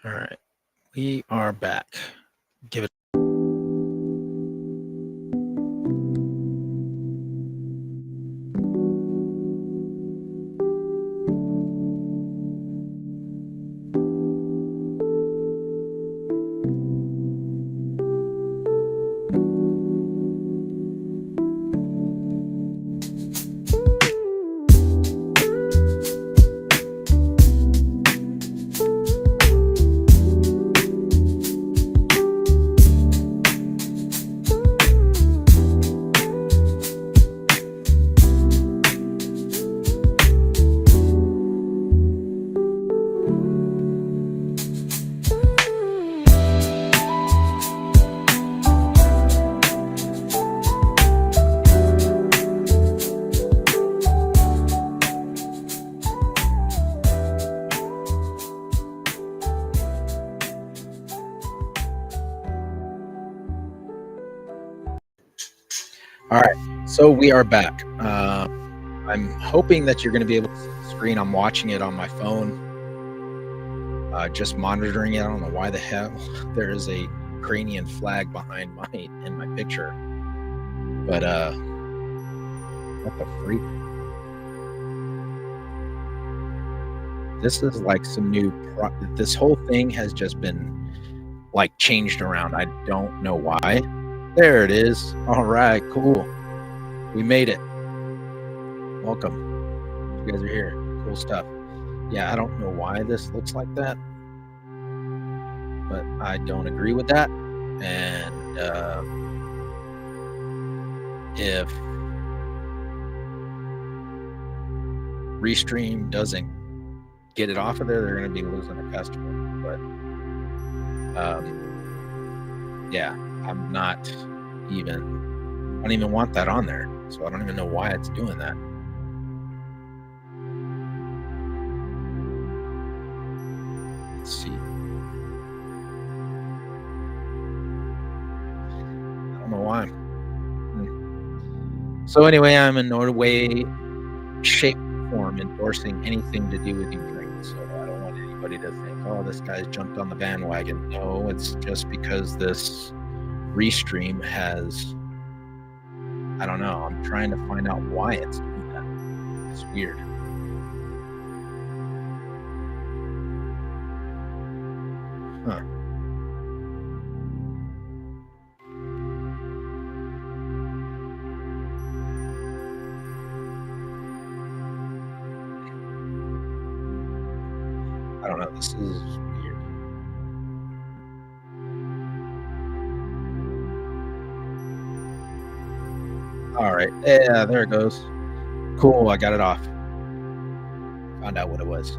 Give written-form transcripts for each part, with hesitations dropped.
All right, we are back. Give it. All right, so we are back. I'm hoping that you're going to be able to see the screen. I'm watching it on my phone, just monitoring it. I don't know why the hell there is a Ukrainian flag behind in my picture, but what the freak? This is like some new. This whole thing has just been like changed around. I don't know why. There it is. All right, cool. We made it. Welcome. You guys are here. Cool stuff. Yeah, I don't know why this looks like that, but I don't agree with that. And if Restream doesn't get it off of there, they're going to be losing a customer. But yeah, I don't even want that on there. So I don't even know why it's doing that. Let's see. I don't know why. So anyway, I'm in no way, shape, or form endorsing anything to do with Ukraine. So I don't want anybody to think, oh, this guy's jumped on the bandwagon. No, it's just because this Restream has, I don't know. I'm trying to find out why it's doing that. It's weird. Huh. I don't know. This is weird. All right. Yeah, there it goes. Cool. I got it off. Found out what it was.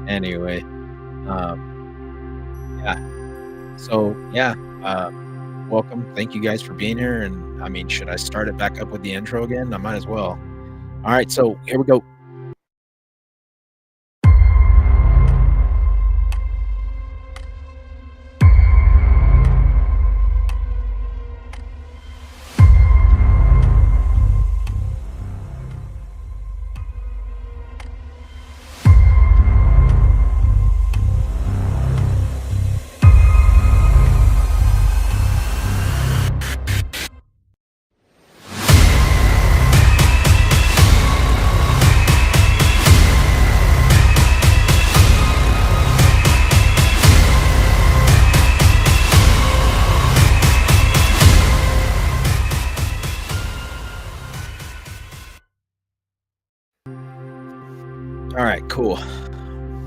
Anyway, yeah. So yeah, welcome. Thank you guys for being here. And I mean, should I start it back up with the intro again? I might as well. All right. So here we go. All right, cool.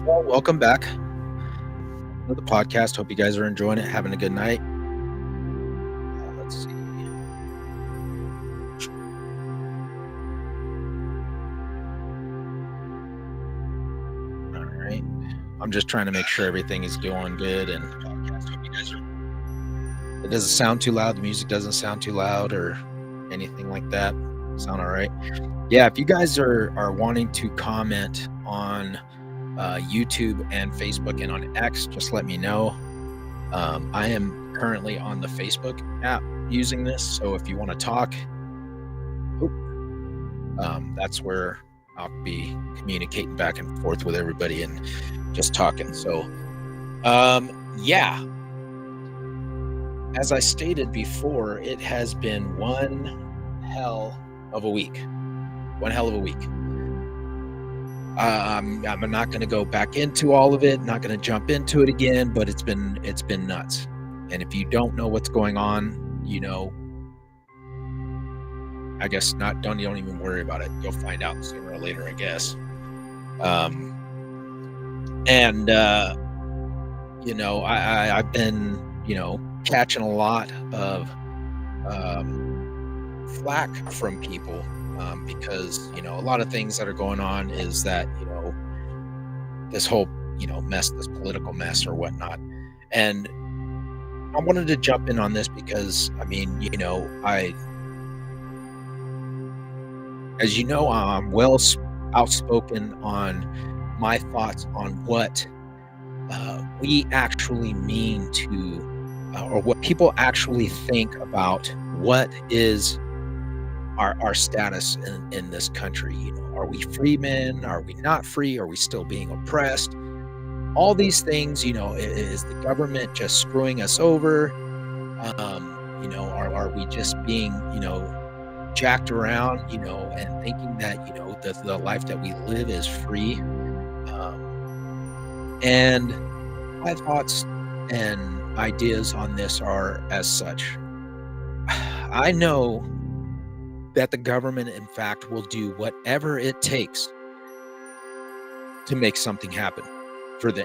Well, welcome back to the podcast. Hope you guys are enjoying it, having a good night. Let's see. All right. I'm just trying to make sure everything is going good and podcast. Hope you guys are. It doesn't sound too loud. The music doesn't sound too loud or anything like that. Sound all right? Yeah, if you guys are wanting to comment on YouTube and Facebook and on X, just let me know. I am currently on the Facebook app using this, so if you want to talk, that's where I'll be communicating back and forth with everybody and just talking. So, yeah, as I stated before, it has been one hell of a week. One hell of a week. I'm not going to go back into all of it. Not going to jump into it again. But it's been nuts. And if you don't know what's going on, I guess not. Don't even worry about it. You'll find out sooner or later, I guess. And I've been catching a lot of flack from people because a lot of things that are going on is that this whole mess, this political mess or whatnot. And I wanted to jump in on this because as I'm outspoken on my thoughts on what we actually mean to, or what people actually think about what is our status in this country. Are we free men? Are we not free? Are we still being oppressed? All these things, is the government just screwing us over? Are we just being, jacked around, and thinking that, the life that we live is free? And my thoughts and ideas on this are as such. I know that the government, in fact, will do whatever it takes to make something happen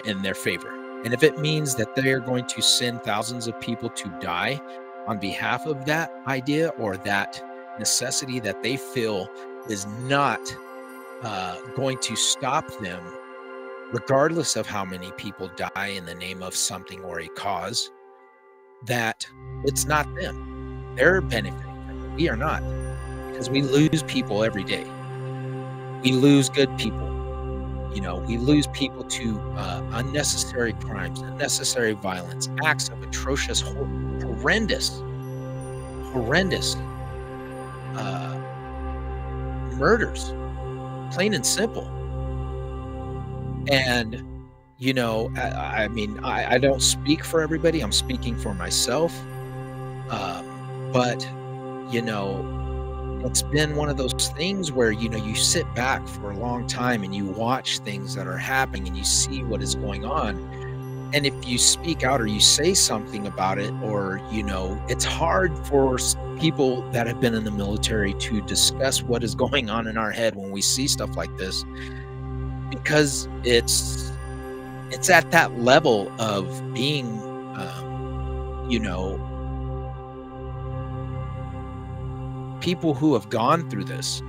in their favor. And if it means that they are going to send thousands of people to die on behalf of that idea or that necessity that they feel is not going to stop them, regardless of how many people die in the name of something or a cause, that it's not them. They're benefiting from it. We are not, because we lose people every day. We lose good people. We lose people to unnecessary crimes, unnecessary violence, acts of atrocious, horrendous murders, plain and simple. And I don't speak for everybody. I'm speaking for myself. But it's been one of those things where you sit back for a long time and you watch things that are happening and you see what is going on. And if you speak out or you say something about it, or it's hard for people that have been in the military to discuss what is going on in our head when we see stuff like this, because it's at that level of being people who have gone through this.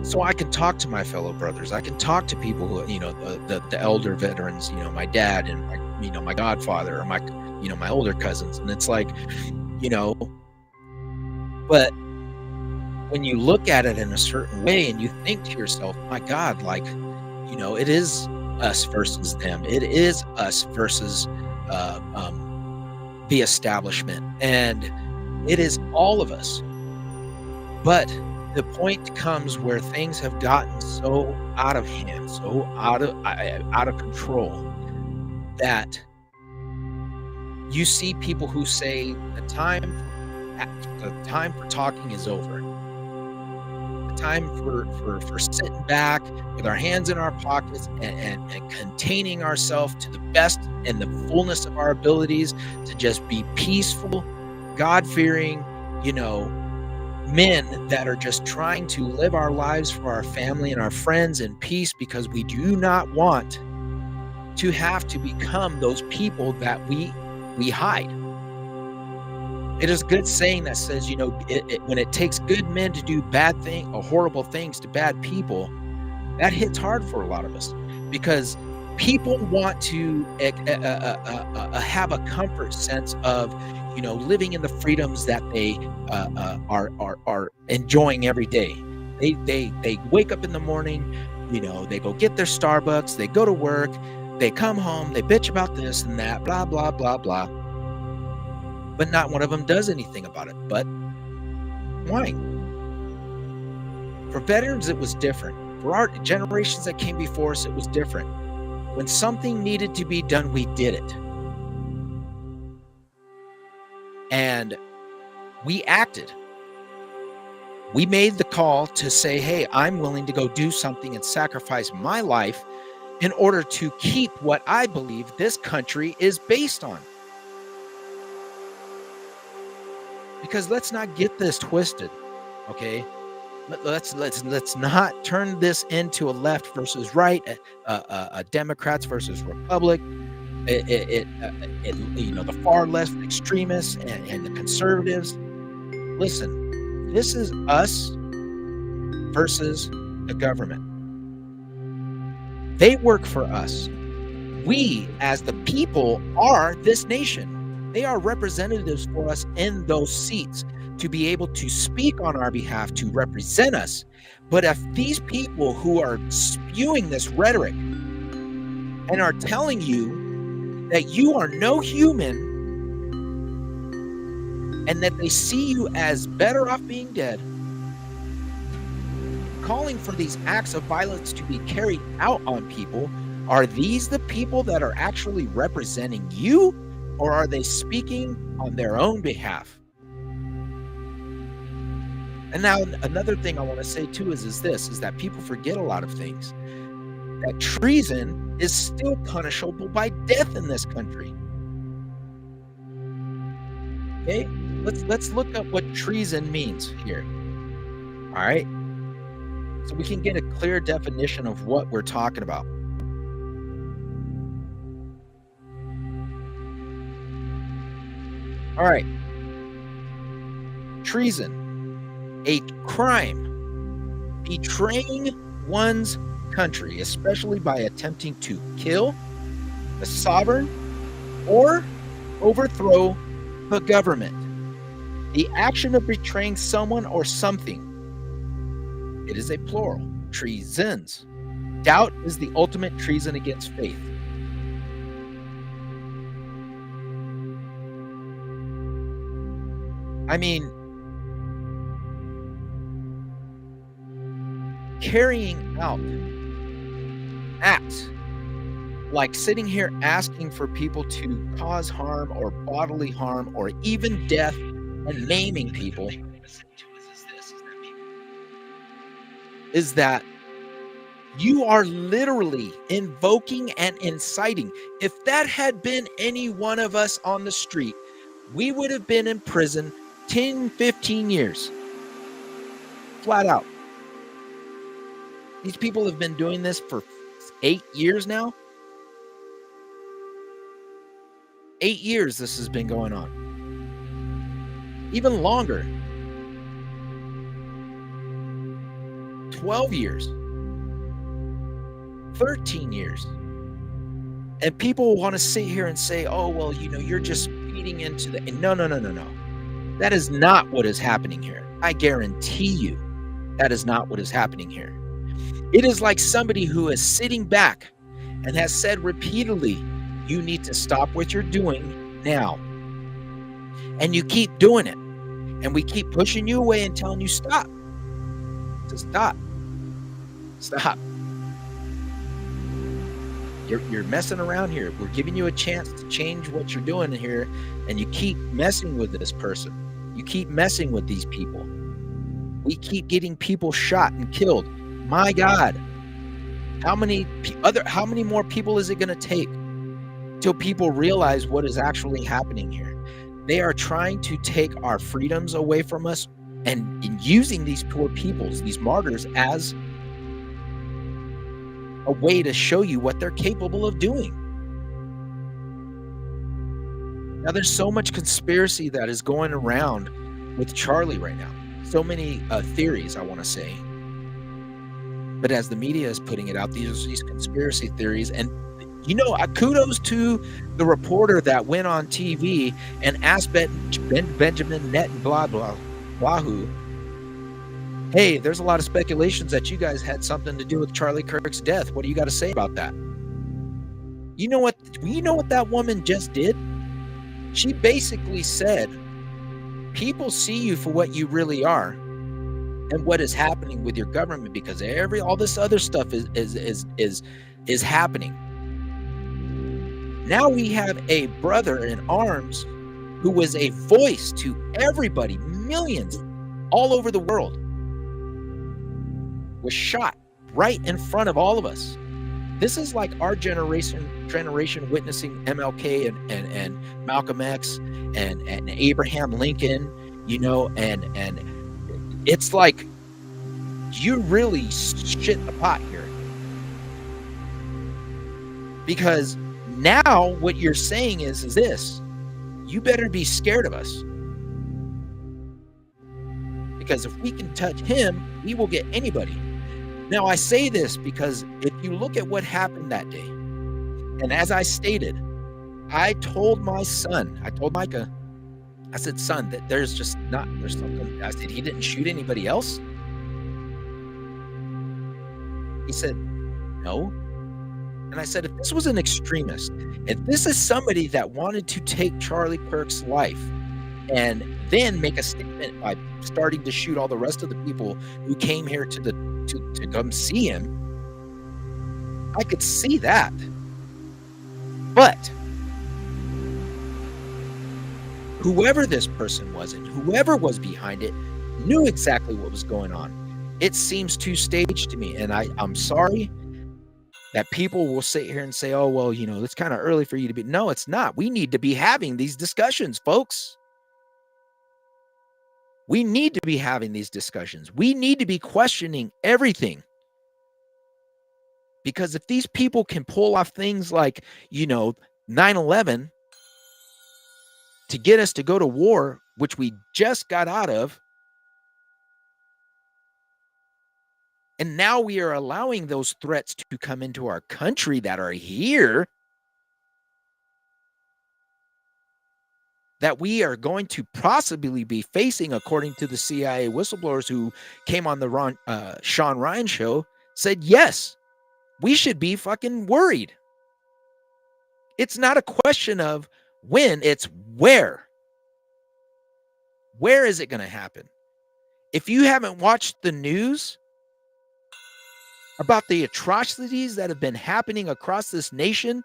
So I can talk to my fellow brothers. I can talk to people who, the elder veterans, my dad and my godfather, or my older cousins. And it's like, but when you look at it in a certain way and you think to yourself, my God, it is us versus them. It is us versus the establishment. And it is all of us. But the point comes where things have gotten so out of hand, so out of control, that you see people who say the time for talking is over. The time for sitting back with our hands in our pockets and containing ourselves to the best and the fullness of our abilities to just be peaceful, God-fearing, men that are just trying to live our lives for our family and our friends in peace, because we do not want to have to become those people that we hide. It is a good saying that says, when it takes good men to do bad things or horrible things to bad people, that hits hard for a lot of us, because people want to have a comfort sense of living in the freedoms that they are enjoying every day. They wake up in the morning, they go get their Starbucks, they go to work, they come home, they bitch about this and that, blah, blah, blah, blah. But not one of them does anything about it but whine. For veterans, it was different. For our generations that came before us, it was different. When something needed to be done, we did it. And we acted. We made the call to say, hey, I'm willing to go do something and sacrifice my life in order to keep what I believe this country is based on. Because let's not get this twisted, okay? Let's not turn this into a left versus right, a Democrats versus Republic, the far left extremists and the conservatives. Listen, this is us versus the government. They work for us. We, as the people, are this nation. They are representatives for us in those seats to be able to speak on our behalf, to represent us. But if these people who are spewing this rhetoric and are telling you that you are no human and that they see you as better off being dead, calling for these acts of violence to be carried out on people, are these the people that are actually representing you, or are they speaking on their own behalf? And now another thing I want to say too is that people forget a lot of things. That treason is still punishable by death in this country. Okay, let's look up what treason means here. All right, so we can get a clear definition of what we're talking about. All right, treason, a crime betraying one's country, especially by attempting to kill the sovereign or overthrow the government. The action of betraying someone or something. It is a plural, treasons. Doubt is the ultimate treason against faith. I mean, carrying out acts like sitting here asking for people to cause harm or bodily harm or even death and naming people is that you are literally invoking and inciting. If that had been any one of us on the street, we would have been in prison 10, 15 years. Flat out. These people have been doing this for 8 years now. 8 years this has been going on. Even longer. 12 years. 13 years. And people want to sit here and say, oh, well, you're just feeding into the... No. That is not what is happening here. I guarantee you that is not what is happening here. It is like somebody who is sitting back and has said repeatedly, you need to stop what you're doing now. And you keep doing it. And we keep pushing you away and telling you stop. To stop. Stop. You're messing around here. We're giving you a chance to change what you're doing here, and you keep messing with this person. You keep messing with these people. We keep getting people shot and killed. My God, how many more people is it going to take till people realize what is actually happening here? They are trying to take our freedoms away from us and using these poor peoples, these martyrs, as a way to show you what they're capable of doing. Now, there's so much conspiracy that is going around with Charlie right now. So many theories, I want to say. But as the media is putting it out, these conspiracy theories. And, kudos to the reporter that went on TV and asked Benjamin Netanyahu, hey, there's a lot of speculations that you guys had something to do with Charlie Kirk's death. What do you got to say about that? You know what that woman just did? She basically said, people see you for what you really are. and what is happening with your government, because all this other stuff is happening. Now we have a brother in arms who was a voice to everybody, millions all over the world, was shot right in front of all of us. This is like our generation witnessing MLK and Malcolm X and Abraham Lincoln, and it's like you really shit the pot here. Because now what you're saying is this: you better be scared of us. Because if we can touch him, we will get anybody. Now, I say this because if you look at what happened that day, and as I stated, I told my son, I told Micah, I said, son, that there's something. I said, he didn't shoot anybody else? He said, no. And I said, if this was an extremist, if this is somebody that wanted to take Charlie Kirk's life and then make a statement by starting to shoot all the rest of the people who came here to come see him, I could see that. But whoever this person was and whoever was behind it knew exactly what was going on. It seems too staged to me, and I'm sorry that people will sit here and say, oh, well, it's kind of early for you to be. No, it's not. We need to be having these discussions, folks. We need to be having these discussions. We need to be questioning everything. Because if these people can pull off things like, 9/11 to get us to go to war, which we just got out of, and now we are allowing those threats to come into our country that are here, that we are going to possibly be facing, according to the CIA whistleblowers who came on the Sean Ryan show, said, yes, we should be fucking worried. It's not a question of when, it's where. Where is it going to happen? If you haven't watched the news about the atrocities that have been happening across this nation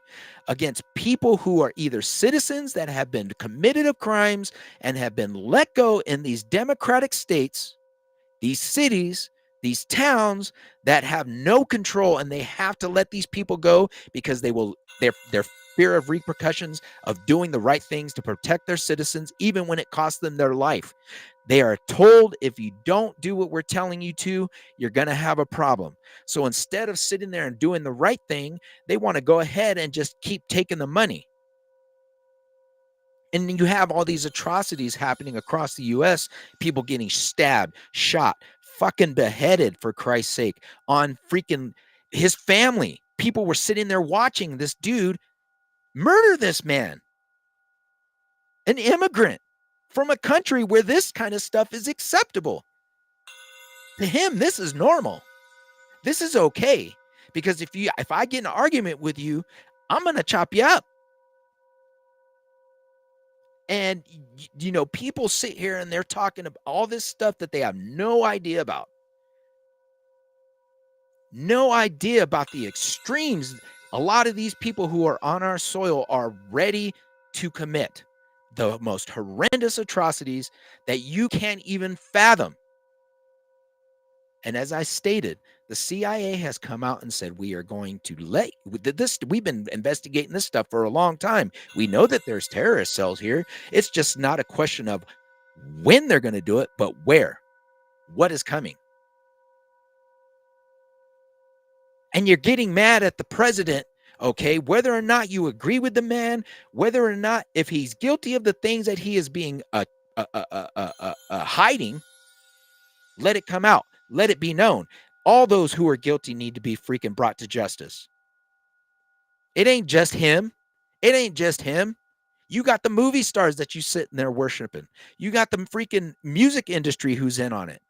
against people who are either citizens that have been committed of crimes and have been let go in these democratic states, these cities, these towns that have no control, and they have to let these people go because their fear of repercussions of doing the right things to protect their citizens, even when it costs them their life. They are told, if you don't do what we're telling you to, you're going to have a problem. So instead of sitting there and doing the right thing, they want to go ahead and just keep taking the money. And you have all these atrocities happening across the U.S., people getting stabbed, shot, fucking beheaded, for Christ's sake, on freaking his family. People were sitting there watching this dude murder this man, an immigrant from a country where this kind of stuff is acceptable. To him, this is normal. This is okay. Because if I get in an argument with you, I'm going to chop you up. And, people sit here and they're talking about all this stuff that they have no idea about. No idea about the extremes. A lot of these people who are on our soil are ready to commit the most horrendous atrocities that you can't even fathom. And as I stated, the CIA has come out and said, we are going to we've been investigating this stuff for a long time. We know that there's terrorist cells here. It's just not a question of when they're going to do it, but where. What is coming? And you're getting mad at the president, okay, whether or not you agree with the man, whether or not if he's guilty of the things that he is being hiding, let it come out. Let it be known. All those who are guilty need to be freaking brought to justice. It ain't just him. It ain't just him. You got the movie stars that you sitting there worshiping. You got the freaking music industry who's in on it.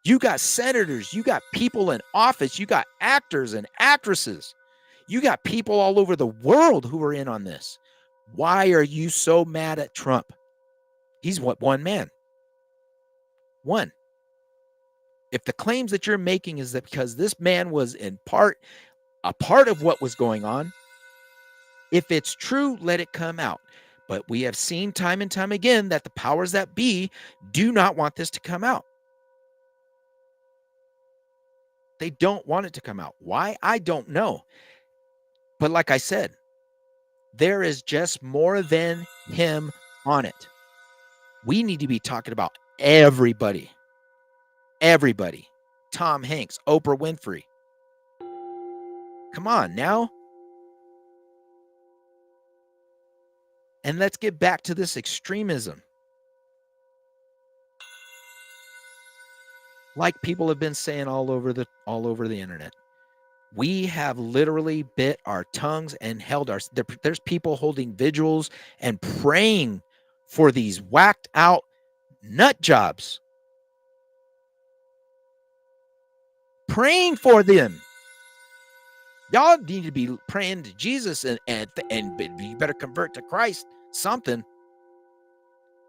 You got senators. You got people in office. You got actors and actresses. You got people all over the world who are in on this. Why are you so mad at Trump? He's one man. One, if the claims that you're making is that because this man was in part a part of what was going on, if it's true, let it come out. But we have seen time and time again that the powers that be do not want this to come out. They don't want it to come out. Why? I don't know. But like I said, there is just more than him on it. We need to be talking about everybody. Everybody. Tom Hanks, Oprah Winfrey. Come on now. And let's get back to this extremism. Like people have been saying all over the internet. We have literally bit our tongues and held our there's people holding vigils and praying for these whacked out nut jobs. Praying for them. Y'all need to be praying to Jesus and you better convert to Christ, something.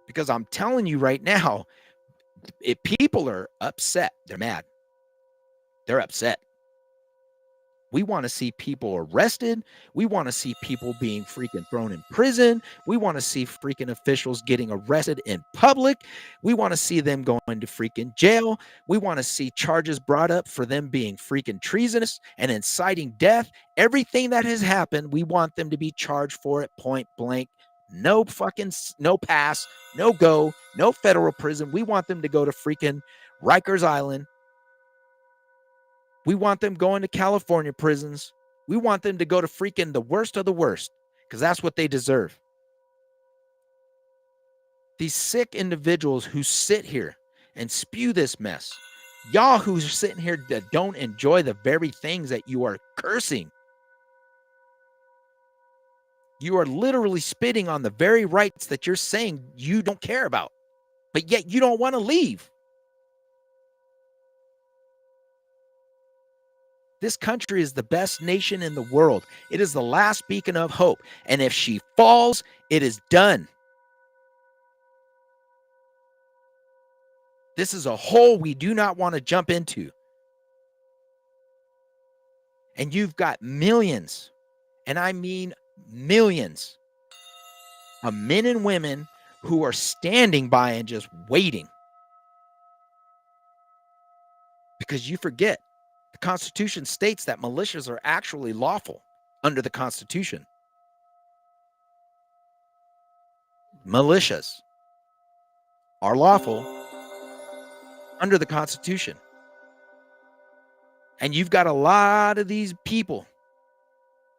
Because I'm telling you right now, if people are upset, they're mad. They're upset. We want to see people arrested. We want to see people being freaking thrown in prison. We want to see freaking officials getting arrested in public. We want to see them going to freaking jail. We want to see charges brought up for them being freaking treasonous and inciting death. Everything that has happened, we want them to be charged for it point blank. No pass, no go, no federal prison. We want them to go to freaking Rikers Island. We want them going to California prisons. We want them to go to freaking the worst of the worst because that's what they deserve. These sick individuals who sit here and spew this mess, y'all who's sitting here that don't enjoy the very things that you are cursing. You are literally spitting on the very rights that you're saying you don't care about, but yet you don't want to leave. This country is the best nation in the world. It is the last beacon of hope. And if she falls, it is done. This is a hole we do not want to jump into. And you've got millions, and I mean millions, of men and women who are standing by and just waiting. Because you forget, the Constitution states that militias are actually lawful under the Constitution. Militias are lawful under the Constitution. And you've got a lot of these people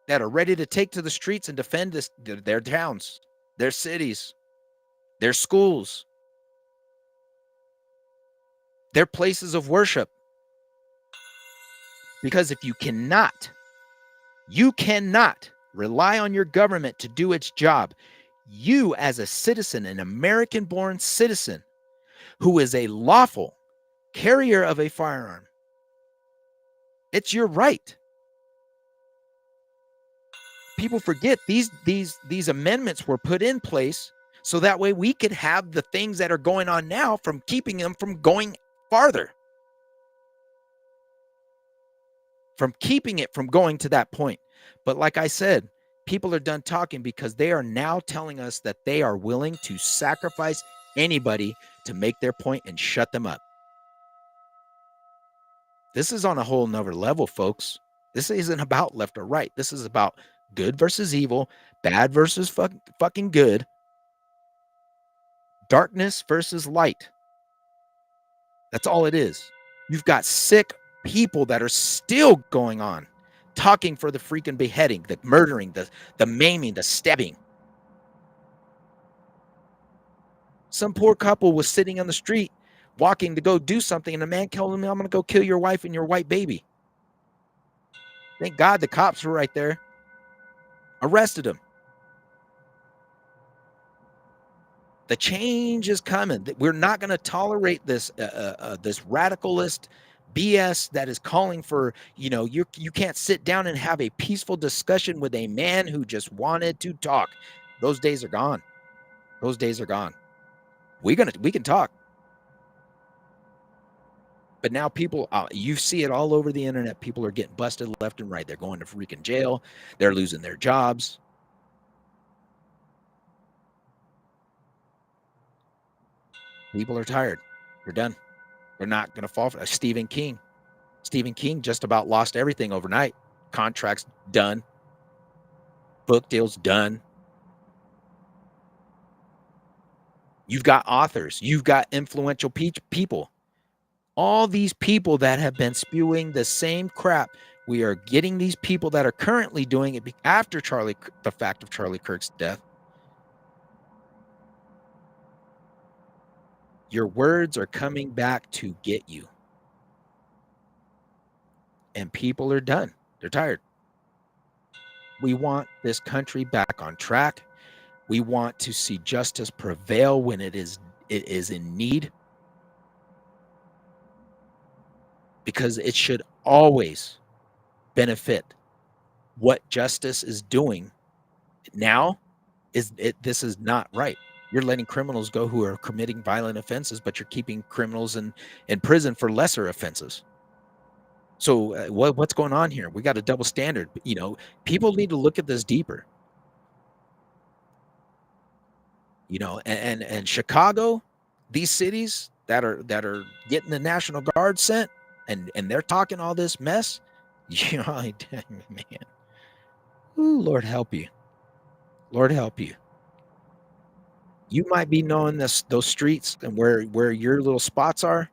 that are ready to take to the streets and defend their towns, their cities, their schools, their places of worship. Because if you cannot rely on your government to do its job, you as a citizen, an American-born citizen who is a lawful carrier of a firearm, it's your right. People forget these amendments were put in place so that way we could have the things that are going on now from keeping them from going farther. From keeping it from going to that point. But like I said, people are done talking because they are now telling us that they are willing to sacrifice anybody to make their point and shut them up. This is on a whole nother level, folks. This isn't about left or right. This is about good versus evil, bad versus fucking good, darkness versus light. That's all it is. You've got sick people that are still going on, talking for the freaking beheading, the murdering, the maiming, the stabbing. Some poor couple was sitting on the street, walking to go do something, and a man told him, "I'm going to go kill your wife and your white baby." Thank God the cops were right there, arrested him. The change is coming. We're not going to tolerate this this radicalist BS that is calling for, you can't sit down and have a peaceful discussion with a man who just wanted to talk. Those days are gone. Those days are gone. We can talk. But now people, you see it all over the internet. People are getting busted left and right. They're going to freaking jail. They're losing their jobs. People are tired. They're done. They're not going to fall for Stephen King. Stephen King just about lost everything overnight. Contracts done. Book deals done. You've got authors. You've got influential people. All these people that have been spewing the same crap. We are getting these people that are currently doing it after the fact of Charlie Kirk's death. Your words are coming back to get you. And people are done. They're tired. We want this country back on track. We want to see justice prevail when it is in need. Because it should always benefit what justice is doing now. This is not right. You're letting criminals go who are committing violent offenses, but you're keeping criminals in prison for lesser offenses. So what's going on here? We got a double standard. People need to look at this deeper. And Chicago, these cities that are getting the National Guard sent, and they're talking all this mess. Man, ooh, Lord help you. Lord help you. You might be knowing those streets and where your little spots are.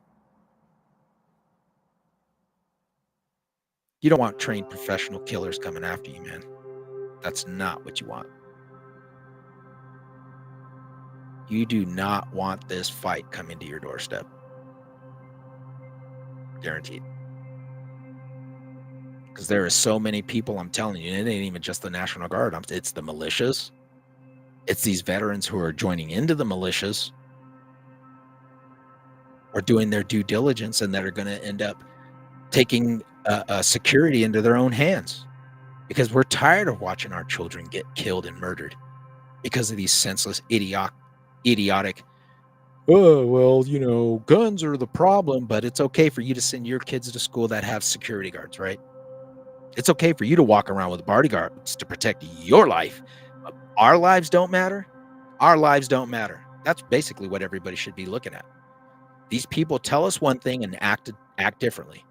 You don't want trained professional killers coming after you, man. That's not what you want. You do not want this fight coming to your doorstep. Guaranteed. Because there are so many people, I'm telling you, it ain't even just the National Guard. It's the militias. It's these veterans who are joining into the militias or doing their due diligence, and that are going to end up taking security into their own hands. Because we're tired of watching our children get killed and murdered because of these senseless, idiotic, oh, well, guns are the problem, but it's okay for you to send your kids to school that have security guards, right? It's okay for you to walk around with bodyguards to protect your life. Our lives don't matter. Our lives don't matter. That's basically what everybody should be looking at. These people tell us one thing and act differently,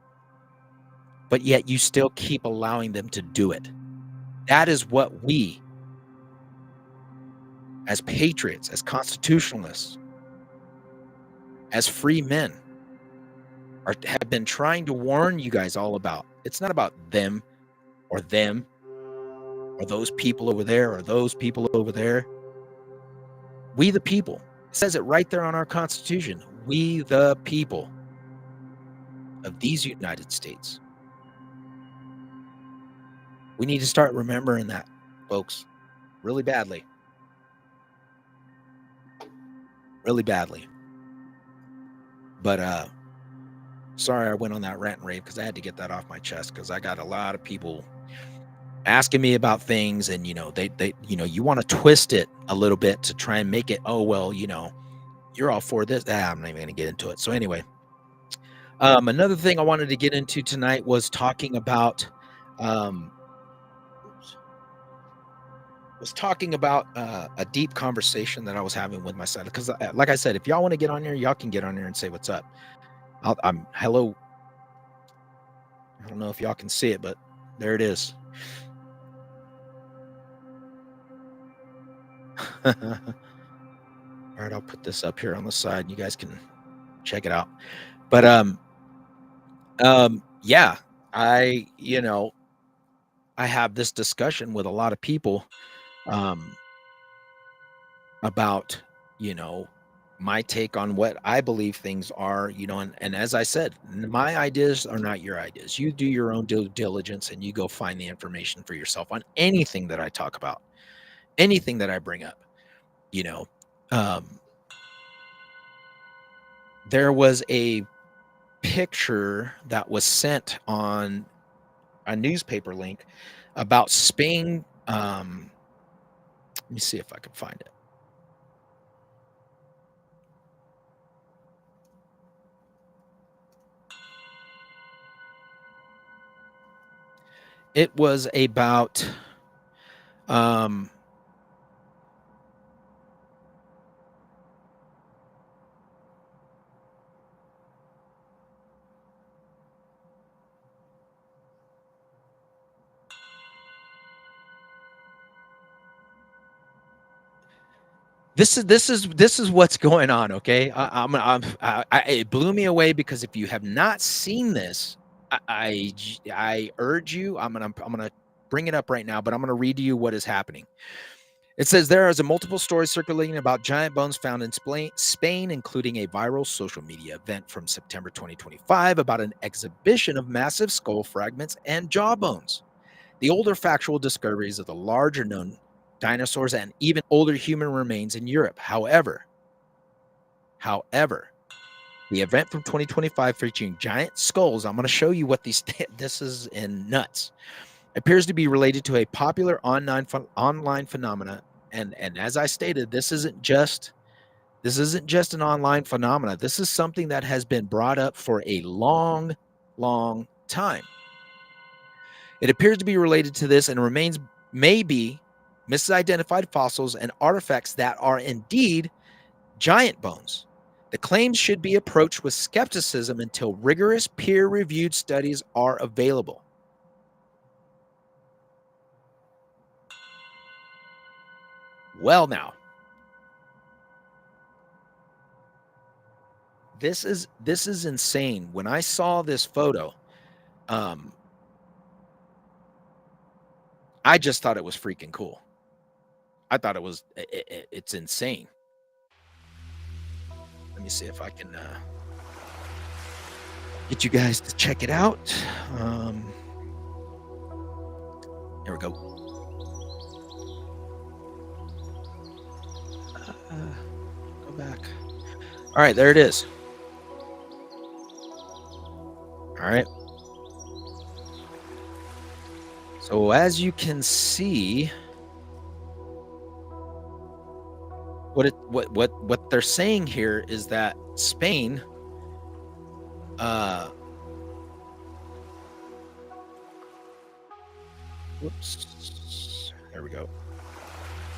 but yet you still keep allowing them to do it. That is what we, as patriots, as constitutionalists, as free men, have been trying to warn you guys all about. It's not about them or those people over there or those people over there. We the people. It says it right there on our Constitution. We the people of these United States. We need to start remembering that, folks, really badly. Really badly. But sorry I went on that rant and rave because I had to get that off my chest, because I got a lot of people asking me about things, and they you want to twist it a little bit to try and make it, oh well, you're all for this. I'm not even going to get into it. So anyway, another thing I wanted to get into tonight was talking about a deep conversation that I was having with my son. Because like I said, if y'all want to get on here, y'all can get on here and say what's up. Hello. I don't know if y'all can see it, but there it is. All right, I'll put this up here on the side. You guys can check it out. But yeah, I have this discussion with a lot of people about my take on what I believe things are, and as I said, my ideas are not your ideas. You do your own due diligence and you go find the information for yourself on anything that I talk about, anything that I bring up. There was a picture that was sent on a newspaper link about Spain. Let me see if I can find it. It was about, um this is what's going on, okay? It blew me away because if you have not seen this, I urge you, I'm gonna bring it up right now, but I'm gonna read to you what is happening. It says there is a multiple stories circulating about giant bones found in Spain, including a viral social media event from September 2025 about an exhibition of massive skull fragments and jaw bones. The older factual discoveries of the larger known dinosaurs and even older human remains in Europe. However, the event from 2025 featuring giant skulls, I'm going to show you what these this is in nuts. Appears to be related to a popular online phenomena, and as I stated, this isn't just an online phenomena. This is something that has been brought up for a long time. It appears to be related to this and remains maybe misidentified fossils and artifacts that are indeed giant bones. The claims should be approached with skepticism until rigorous peer-reviewed studies are available. Well, now, this is insane. When I saw this photo, um, I just thought it was freaking cool. I thought it was it's insane. Let me see if I can get you guys to check it out. Here we go. Go back. All right, there it is. All right. So as you can see, what they're saying here is that Spain, uh, whoops, there we go.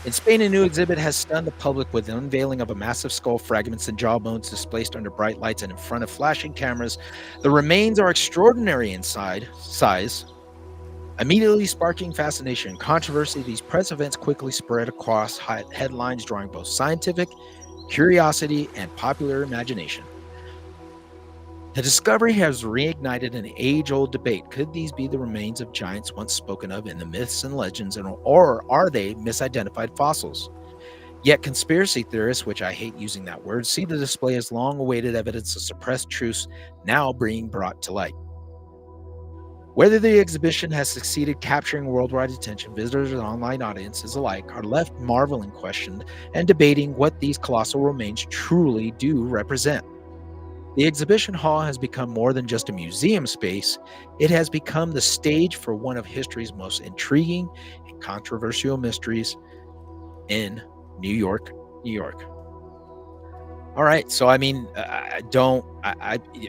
In Spain, a new exhibit has stunned the public with the unveiling of a massive skull fragments and jawbones displaced under bright lights and in front of flashing cameras. The remains are extraordinary in size, immediately sparking fascination and controversy. These press events quickly spread across headlines, drawing both scientific curiosity and popular imagination. The discovery has reignited an age-old debate. Could these be the remains of giants once spoken of in the myths and legends, or are they misidentified fossils? Yet conspiracy theorists, which I hate using that word, see the display as long-awaited evidence of suppressed truths now being brought to light. Whether the exhibition has succeeded capturing worldwide attention, visitors and online audiences alike are left marveling, questioned, and debating what these colossal remains truly do represent. The exhibition hall has become more than just a museum space. It has become the stage for one of history's most intriguing and controversial mysteries in New York, New York. All right, so I mean,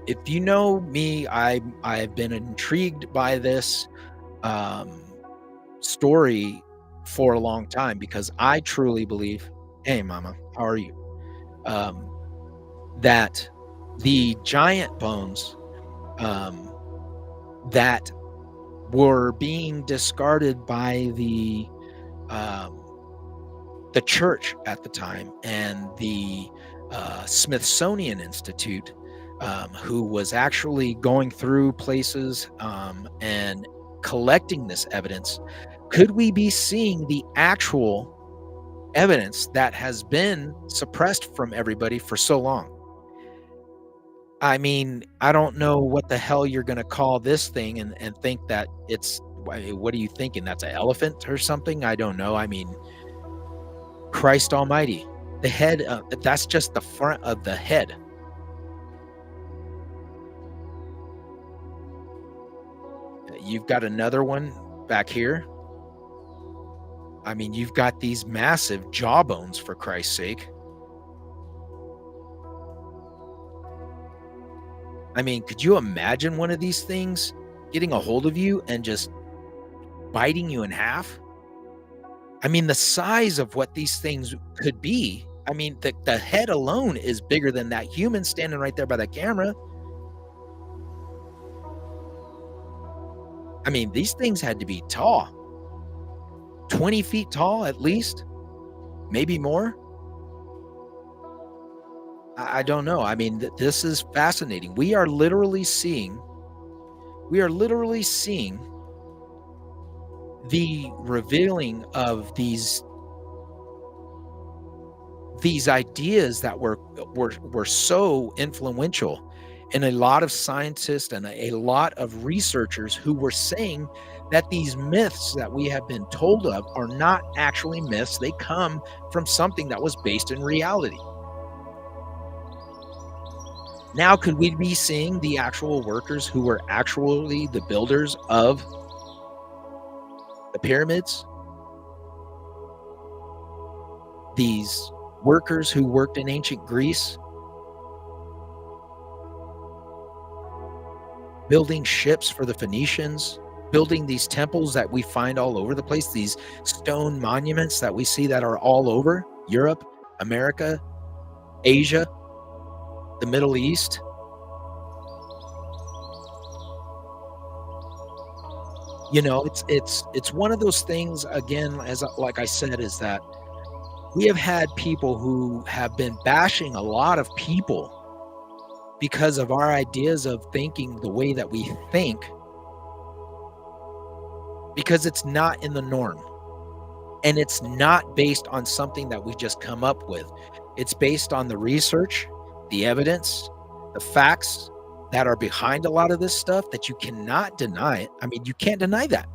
if you know me, I've been intrigued by this um, story for a long time because I truly believe. Hey, Mama, how are you? Um, that the giant bones um, that were being discarded by um, the church at the time and the Smithsonian Institute, who was actually going through places and collecting this evidence. Could we be seeing the actual evidence that has been suppressed from everybody for so long? I mean, I don't know what the hell you're gonna call this thing and think that it's what are you thinking? That's an elephant or something? I don't know. I mean, Christ almighty. The head, that's just the front of the head. You've got another one back here. I mean, you've got these massive jawbones, for Christ's sake. I mean, could you imagine one of these things getting a hold of you and just biting you in half. I mean, the size of what these things could be. I mean, the head alone is bigger than that human standing right there by the camera. I mean, these things had to be tall, 20 feet tall at least, maybe more. I don't know. I mean, this is fascinating. We are literally seeing the revealing of these ideas that were so influential, and a lot of scientists and a lot of researchers who were saying that these myths that we have been told of are not actually myths. They come from something that was based in reality. Now, could we be seeing the actual workers who were actually the builders of the pyramids? These workers who worked in ancient Greece, building ships for the Phoenicians, building these temples that we find all over the place, these stone monuments that we see that are all over Europe, America, Asia, the Middle East. You know, it's one of those things, again, as like I said, is that we have had people who have been bashing a lot of people because of our ideas of thinking the way that we think, because it's not in the norm. And it's not based on something that we just come up with. It's based on the research, the evidence, the facts that are behind a lot of this stuff that you cannot deny. I mean, you can't deny that.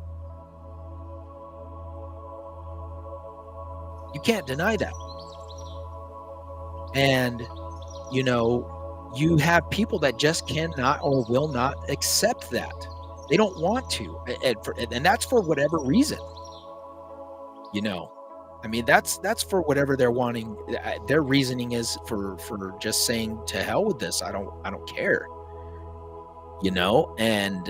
You can't deny that. And, you know, you have people that just cannot or will not accept that. They don't want to. And that's for whatever reason. You know, I mean, that's for whatever they're wanting. Their reasoning is for just saying, to hell with this. I don't care. You know, and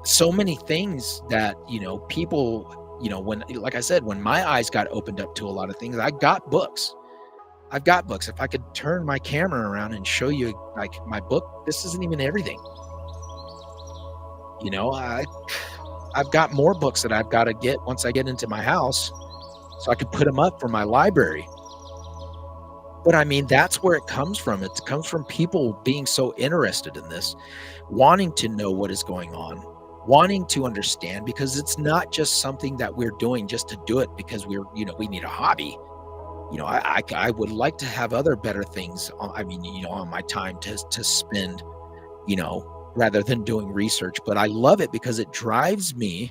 so many things that, you know, people, you know, when, like I said, when my eyes got opened up to a lot of things, I've got books. If I could turn my camera around and show you like my book, this isn't even everything. You know, I've got more books that I've got to get once I get into my house so I can put them up for my library. But I mean, that's where it comes from. It comes from people being so interested in this, wanting to know what is going on, wanting to understand, because it's not just something that we're doing just to do it because we need a hobby. You know, I would like to have other better things. I mean, you know, on my time to spend, you know, rather than doing research. But I love it because it drives me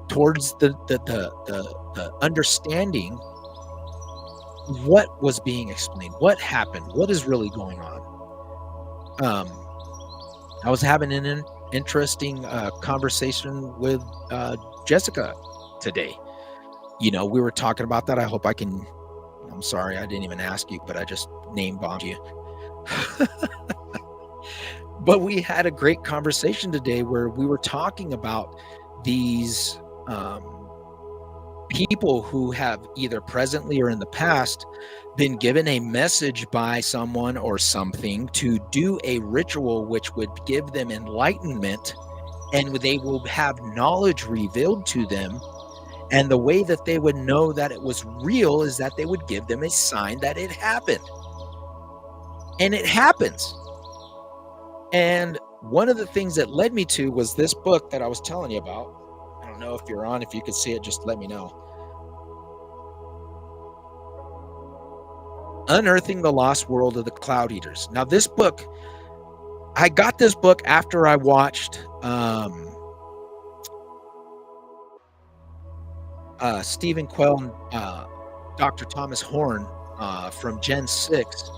towards the understanding what was being explained, what happened, what is really going on. I was having an interesting conversation with Jessica today. You know, we were talking about that. I'm sorry, I didn't even ask you, but I just name bombed you. But we had a great conversation today where we were talking about these people who have either presently or in the past been given a message by someone or something to do a ritual which would give them enlightenment, and they will have knowledge revealed to them. And the way that they would know that it was real is that they would give them a sign that it happened. And it happens. And one of the things that led me to was this book that I was telling you about. I don't know if you're on, if you could see it, just let me know. Unearthing the Lost World of the Cloud Eaters. Now, this book, I got this book after I watched Stephen Quell and Dr. Thomas Horn from Gen 6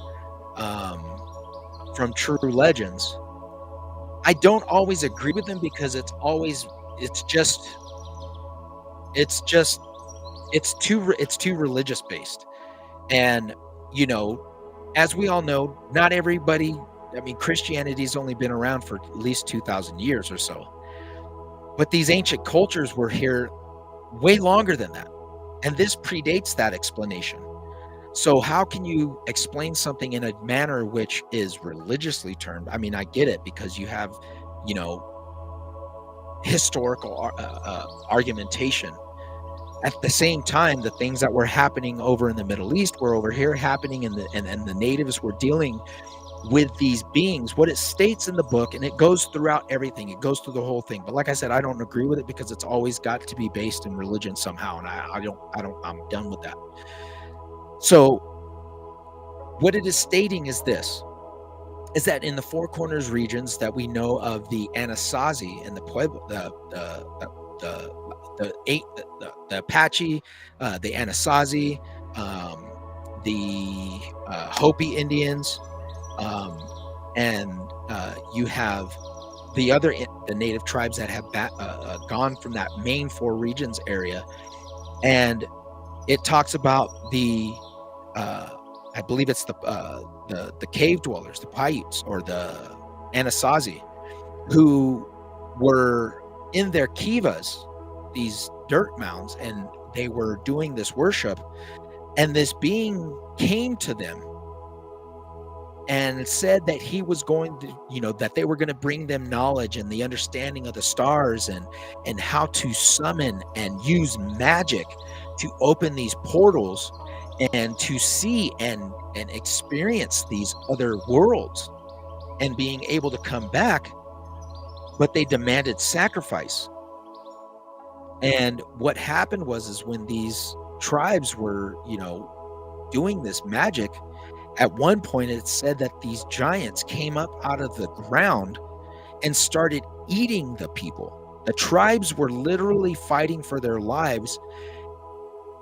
from True Legends. I don't always agree with them because it's too religious based. And, you know, as we all know, not everybody, I mean, Christianity's only been around for at least 2,000 years or so. But these ancient cultures were here way longer than that. And this predates that explanation. So how can you explain something in a manner which is religiously termed? I mean, I get it because you have, you know, historical argumentation. At the same time, the things that were happening over in the Middle East were over here happening, and the natives were dealing with these beings. What it states in the book, and it goes throughout everything, it goes through the whole thing. But like I said, I don't agree with it because it's always got to be based in religion somehow, and I'm done with that. So what it is stating is this: is that in the Four Corners regions that we know of, the Anasazi and the Pueblo, the Apache, the Anasazi, the Hopi Indians, and you have the native tribes that have gone from that main four regions area, and it talks about the I believe it's the cave dwellers, the Paiutes or the Anasazi, who were in their kivas, these dirt mounds, and they were doing this worship, and this being came to them and said that he was going to, you know, that they were going to bring them knowledge and the understanding of the stars and how to summon and use magic to open these portals and to see and experience these other worlds and being able to come back. But they demanded sacrifice. And what happened is when these tribes were, you know, doing this magic, at one point it said that these giants came up out of the ground and started eating the people. The tribes were literally fighting for their lives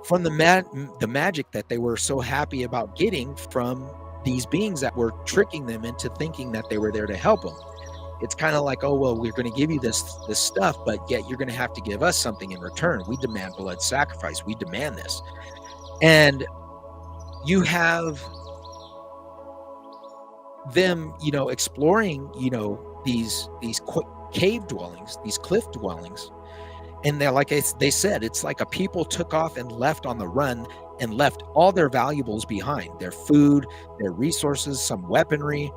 from the magic that they were so happy about getting from these beings that were tricking them into thinking that they were there to help them. It's kind of like, oh, well, we're going to give you this stuff, but yet you're going to have to give us something in return. We demand blood sacrifice. We demand this. And you have them, you know, exploring, you know, these cave dwellings, these cliff dwellings. And they're like they said, it's like a people took off and left on the run and left all their valuables behind, their food, their resources, some weaponry.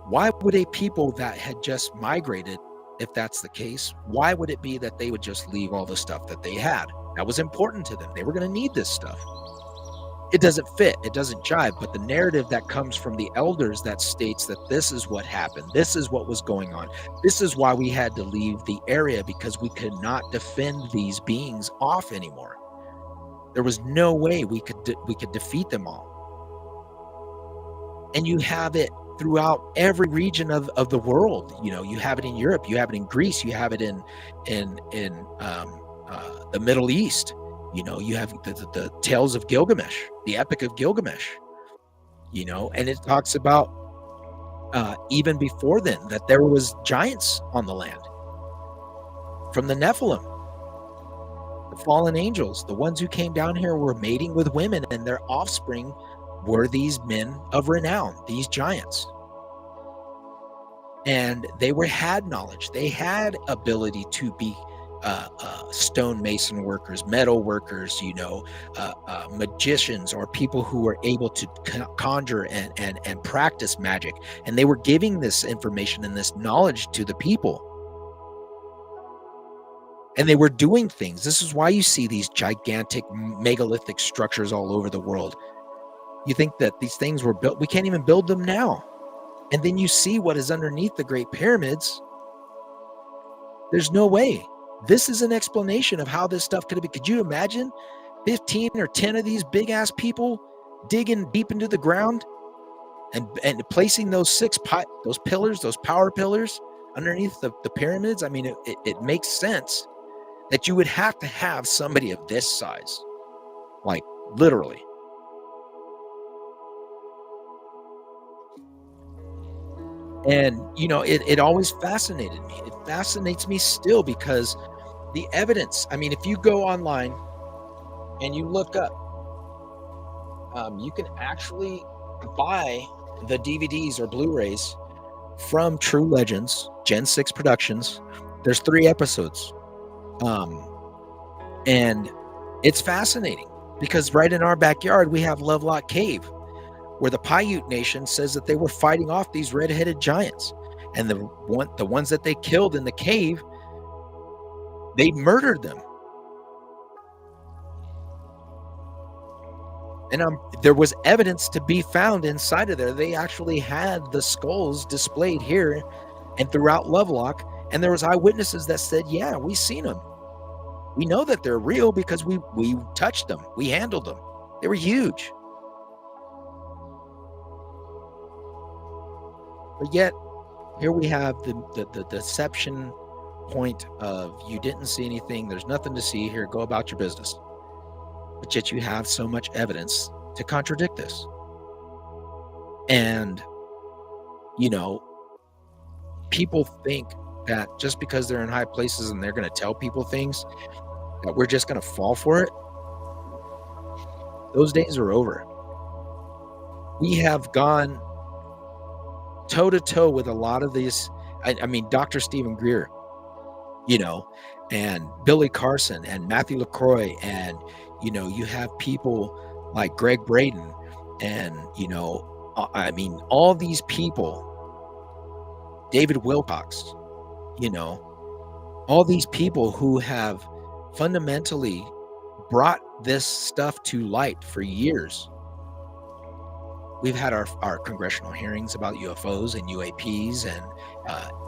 Why would a people that had just migrated, if that's the case, why would it be that they would just leave all the stuff that they had? That was important to them. They were going to need this stuff. It doesn't fit. It doesn't jive. But the narrative that comes from the elders that states that this is what happened. This is what was going on. This is why we had to leave the area, because we could not defend these beings off anymore. There was no way we could defeat them all. And you have it throughout every region of the world. You know, you have it in Europe, you have it in Greece, you have it in the Middle East. You know, you have the Tales of Gilgamesh, the Epic of Gilgamesh, you know, and it talks about even before then that there was giants on the land from the Nephilim, the fallen angels. The ones who came down here were mating with women, and their offspring were these men of renown, these giants. And they had knowledge. They had ability to be stonemason workers, metal workers, you know, magicians, or people who were able to conjure and practice magic. And they were giving this information and this knowledge to the people. And they were doing things. This is why you see these gigantic megalithic structures all over the world. You think that these things were built, we can't even build them now. And then you see what is underneath the Great Pyramids. There's no way. This is an explanation of how this stuff could have been. Could you imagine 15 or 10 of these big ass people digging deep into the ground and placing those those pillars, those power pillars underneath the pyramids? I mean, it makes sense that you would have to have somebody of this size, like literally. And, you know, it always fascinated me. It fascinates me still, because the evidence, I mean, if you go online and you look up, you can actually buy the DVDs or Blu-rays from True Legends, Gen 6 Productions. There's 3 episodes. Um, and it's fascinating because right in our backyard, we have Lovelock Cave, where the Paiute Nation says that they were fighting off these red-headed giants. And the ones that they killed in the cave, they murdered them. And there was evidence to be found inside of there. They actually had the skulls displayed here and throughout Lovelock. And there was eyewitnesses that said, yeah, we seen them. We know that they're real because we touched them. We handled them. They were huge. But yet, here we have the deception point of you didn't see anything. There's nothing to see here. Go about your business. But yet you have so much evidence to contradict this. And, people think that just because they're in high places and they're going to tell people things, that we're just going to fall for it. Those days are over. We have gone toe-to-toe with a lot of these. I mean, Dr. Stephen Greer, and Billy Carson and Matthew LaCroix, and, you have people like Greg Braden and, all these people, David Wilcox, all these people who have fundamentally brought this stuff to light for years. We've had our congressional hearings about UFOs and UAPs and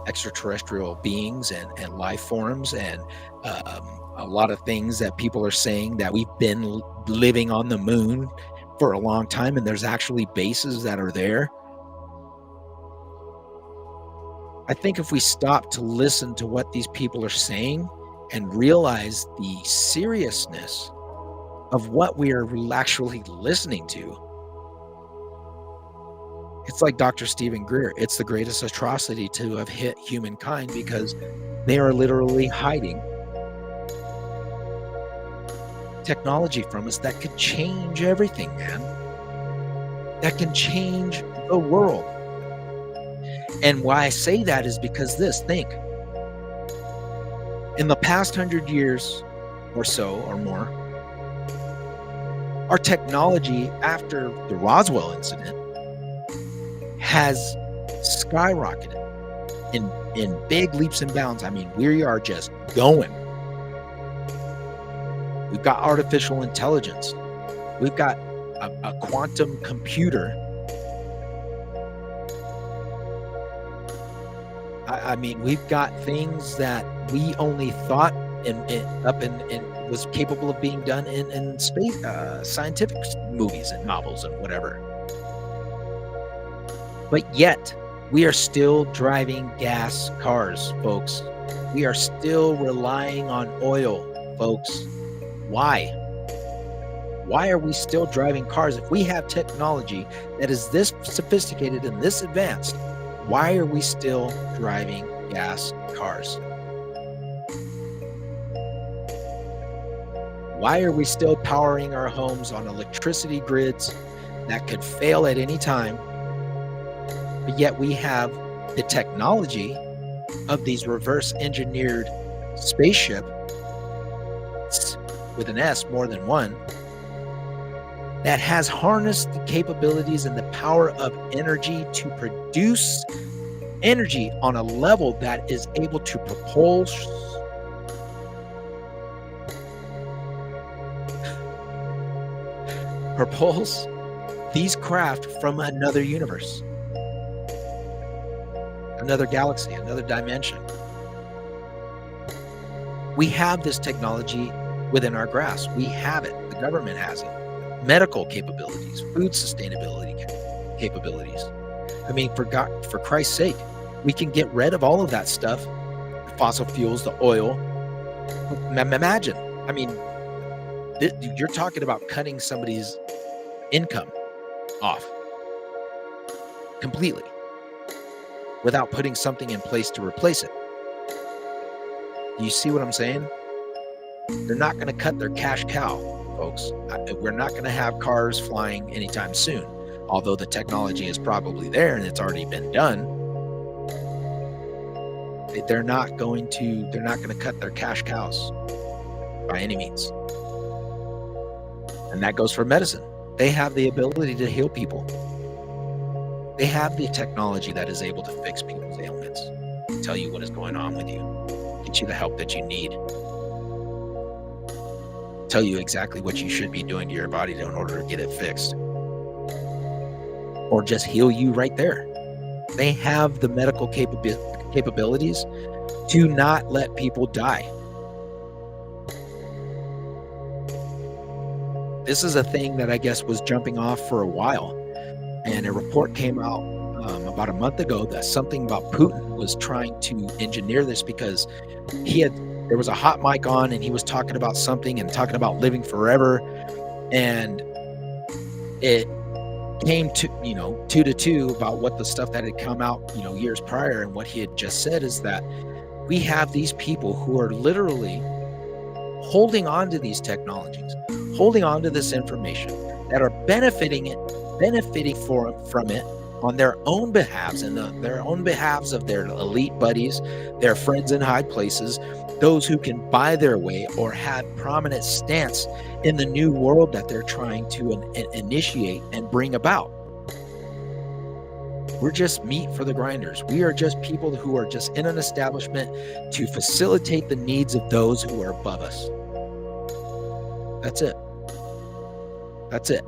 extraterrestrial beings and life forms and a lot of things that people are saying that we've been living on the moon for a long time and there's actually bases that are there. I think if we stop to listen to what these people are saying and realize the seriousness of what we are actually listening to, it's like Dr. Stephen Greer. It's the greatest atrocity to have hit humankind because they are literally hiding technology from us that could change everything, man. That can change the world. And why I say that is because think. In the past 100 years or so or more, our technology after the Roswell incident has skyrocketed in big leaps and bounds. I mean, we are just going. We've got artificial intelligence. We've got a quantum computer. I mean, we've got things that we only thought was capable of being done in space, scientific movies and novels and whatever. But yet, we are still driving gas cars, folks. We are still relying on oil, folks. Why? Why are we still driving cars? If we have technology that is this sophisticated and this advanced, why are we still driving gas cars? Why are we still powering our homes on electricity grids that could fail at any time? But yet we have the technology of these reverse engineered spaceship with an S, more than one, that has harnessed the capabilities and the power of energy to produce energy on a level that is able to propulse these craft from another universe, another galaxy, another dimension. We have this technology within our grasp. We have it. The government has it. Medical capabilities, food sustainability capabilities. I mean, for Christ's sake, we can get rid of all of that stuff, the fossil fuels, the oil. Imagine, I mean, you're talking about cutting somebody's income off completely without putting something in place to replace it. Do you see what I'm saying? They're not going to cut their cash cow, folks. We're not going to have cars flying anytime soon, although the technology is probably there and it's already been done. They're not going to cut their cash cows. by any means. And that goes for medicine. They have the ability to heal people. They have the technology that is able to fix people's ailments, tell you what is going on with you, get you the help that you need, tell you exactly what you should be doing to your body in order to get it fixed, or just heal you right there. They have the medical capabilities to not let people die. This is a thing that I guess was jumping off for a while. And a report came out about a month ago that something about Putin was trying to engineer this, because there was a hot mic on and he was talking about something and talking about living forever. And it came to, 2 to 2 about what the stuff that had come out, years prior. And what he had just said is that we have these people who are literally holding on to these technologies, holding on to this information, that are benefiting from it on their own behalves, and their own behalves of their elite buddies, their friends in high places, those who can buy their way or have prominent stance in the new world that they're trying to initiate and bring about. We're just meat for the grinders. We are just people who are just in an establishment to facilitate the needs of those who are above us. That's it. That's it.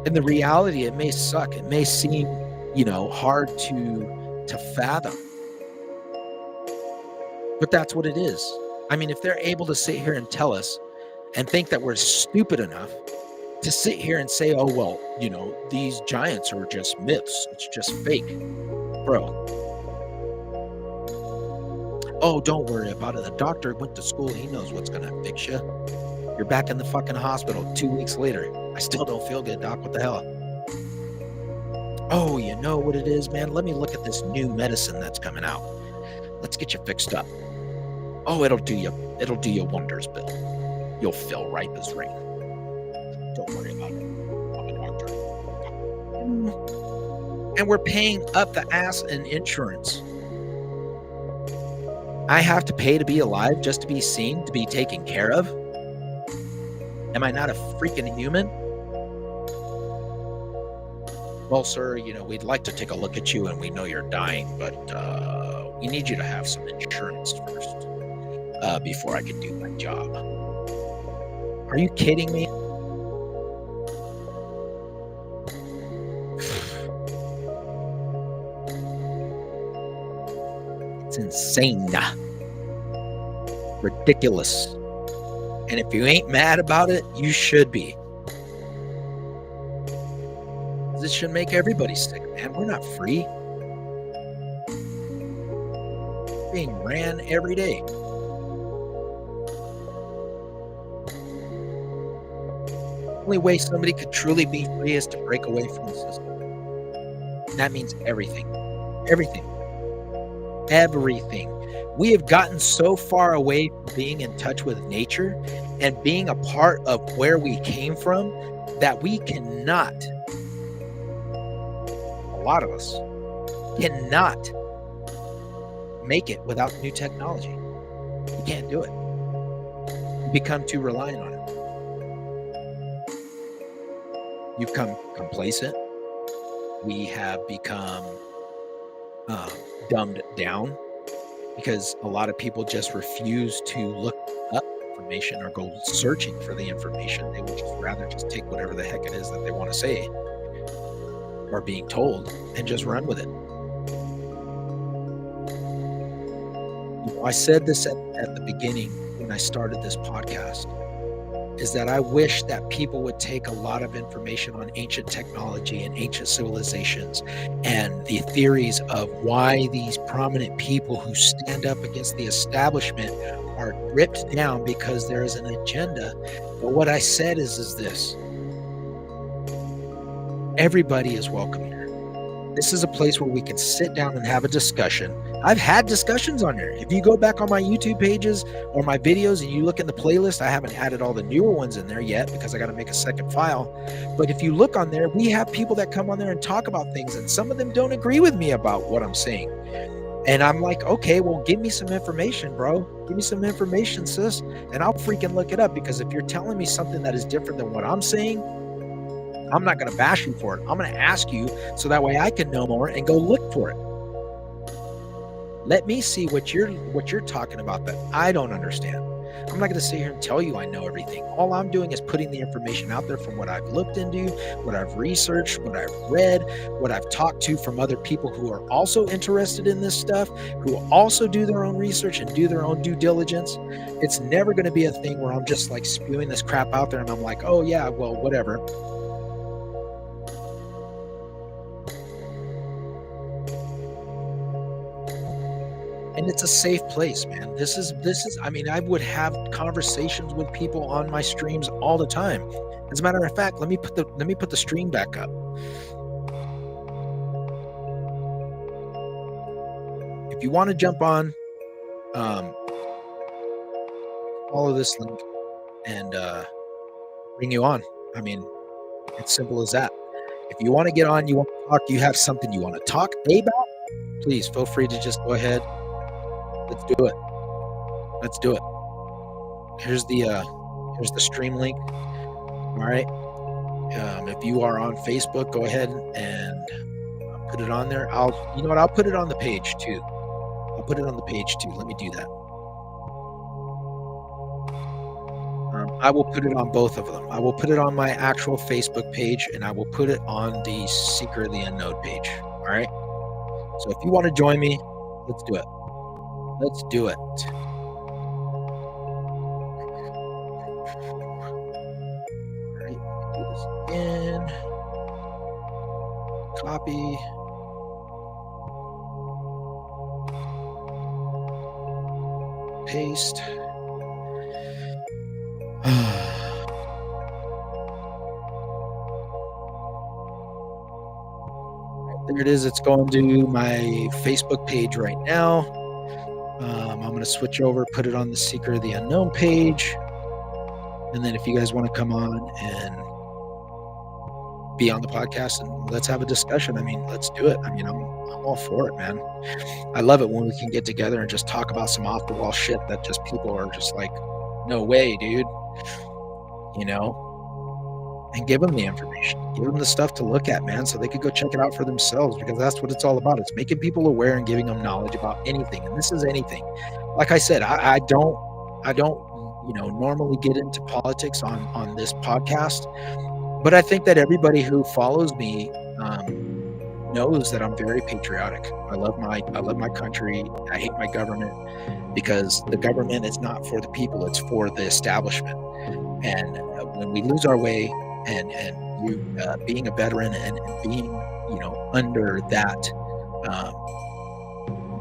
And the reality, it may suck. It may seem, hard to fathom. But that's what it is. I mean, if they're able to sit here and tell us and think that we're stupid enough to sit here and say, oh, well, these giants are just myths. It's just fake. Bro. Oh, don't worry about it. The doctor went to school. He knows what's going to fix you. You're back in the fucking hospital 2 weeks later. I still don't feel good, doc. What the hell? Oh, you know what it is, man? Let me look at this new medicine that's coming out. Let's get you fixed up. Oh, it'll do you wonders, Bill. You'll feel ripe as rain. Don't worry about it. I'm a doctor. And we're paying up the ass in insurance. I have to pay to be alive just to be seen, to be taken care of. Am I not a freaking human? Well, sir, we'd like to take a look at you, and we know you're dying, but we need you to have some insurance first before I can do my job. Are you kidding me? It's insane. Ridiculous. And if you ain't mad about it, you should be. This should make everybody sick, man. We're not free. We're being ran every day. The only way somebody could truly be free is to break away from the system. And that means everything. Everything. Everything. We have gotten so far away from being in touch with nature and being a part of where we came from that we cannot, a lot of us, cannot make it without new technology. You can't do it. You become too reliant on it. You've become complacent. We have become dumbed down, because a lot of people just refuse to look up information or go searching for the information. They would just rather just take whatever the heck it is that they want to say or being told and just run with it. I said this at the beginning when I started this podcast, is that I wish that people would take a lot of information on ancient technology and ancient civilizations and the theories of why these prominent people who stand up against the establishment are ripped down because there is an agenda. But what I said is this: everybody is welcome here. This is a place where we can sit down and have a discussion. I've had discussions on here. If you go back on my YouTube pages or my videos and you look in the playlist, I haven't added all the newer ones in there yet because I got to make a second file. But if you look on there, we have people that come on there and talk about things, and some of them don't agree with me about what I'm saying. And I'm like, okay, well, give me some information, bro. Give me some information, sis. And I'll freaking look it up, because if you're telling me something that is different than what I'm saying, I'm not going to bash you for it. I'm going to ask you so that way I can know more and go look for it. Let me see what you're talking about that I don't understand. I'm not going to sit here and tell you I know everything. All I'm doing is putting the information out there from what I've looked into, what I've researched, what I've read, what I've talked to from other people who are also interested in this stuff, who also do their own research and do their own due diligence. It's never going to be a thing where I'm just like spewing this crap out there and I'm like, oh yeah, well, whatever. And it's a safe place, man. This is, I mean, I would have conversations with people on my streams all the time. As a matter of fact, let me put the stream back up. If you want to jump on, follow this link and bring you on. I mean, it's simple as that. If you want to get on, you want to talk, you have something you want to talk about, please feel free to just go ahead. Let's do it. Let's do it. Here's the stream link. All right. If you are on Facebook, go ahead and put it on there. You know what? I'll put it on the page too. Let me do that. I will put it on both of them. I will put it on my actual Facebook page, and I will put it on the Seeker of the Unknown page. All right. So if you want to join me, let's do it. Let's do it. All right, do this again. Copy. Paste. There it is. It's going to my Facebook page right now. I'm going to switch over, put it on the Seeker of the Unknown page. And then if you guys want to come on and be on the podcast and let's have a discussion, I mean, let's do it. I mean, I'm all for it, man. I love it when we can get together and just talk about some off the wall shit that just people are just like, no way, dude. You know? And give them the information, give them the stuff to look at, man, so they could go check it out for themselves, because that's what it's all about. It's making people aware and giving them knowledge about anything. And this is anything. Like I said, I don't, normally get into politics on this podcast, but I think that everybody who follows me knows that I'm very patriotic. I love my country. I hate my government, because the government is not for the people, it's for the establishment. And when we lose our way, and you being a veteran and being under that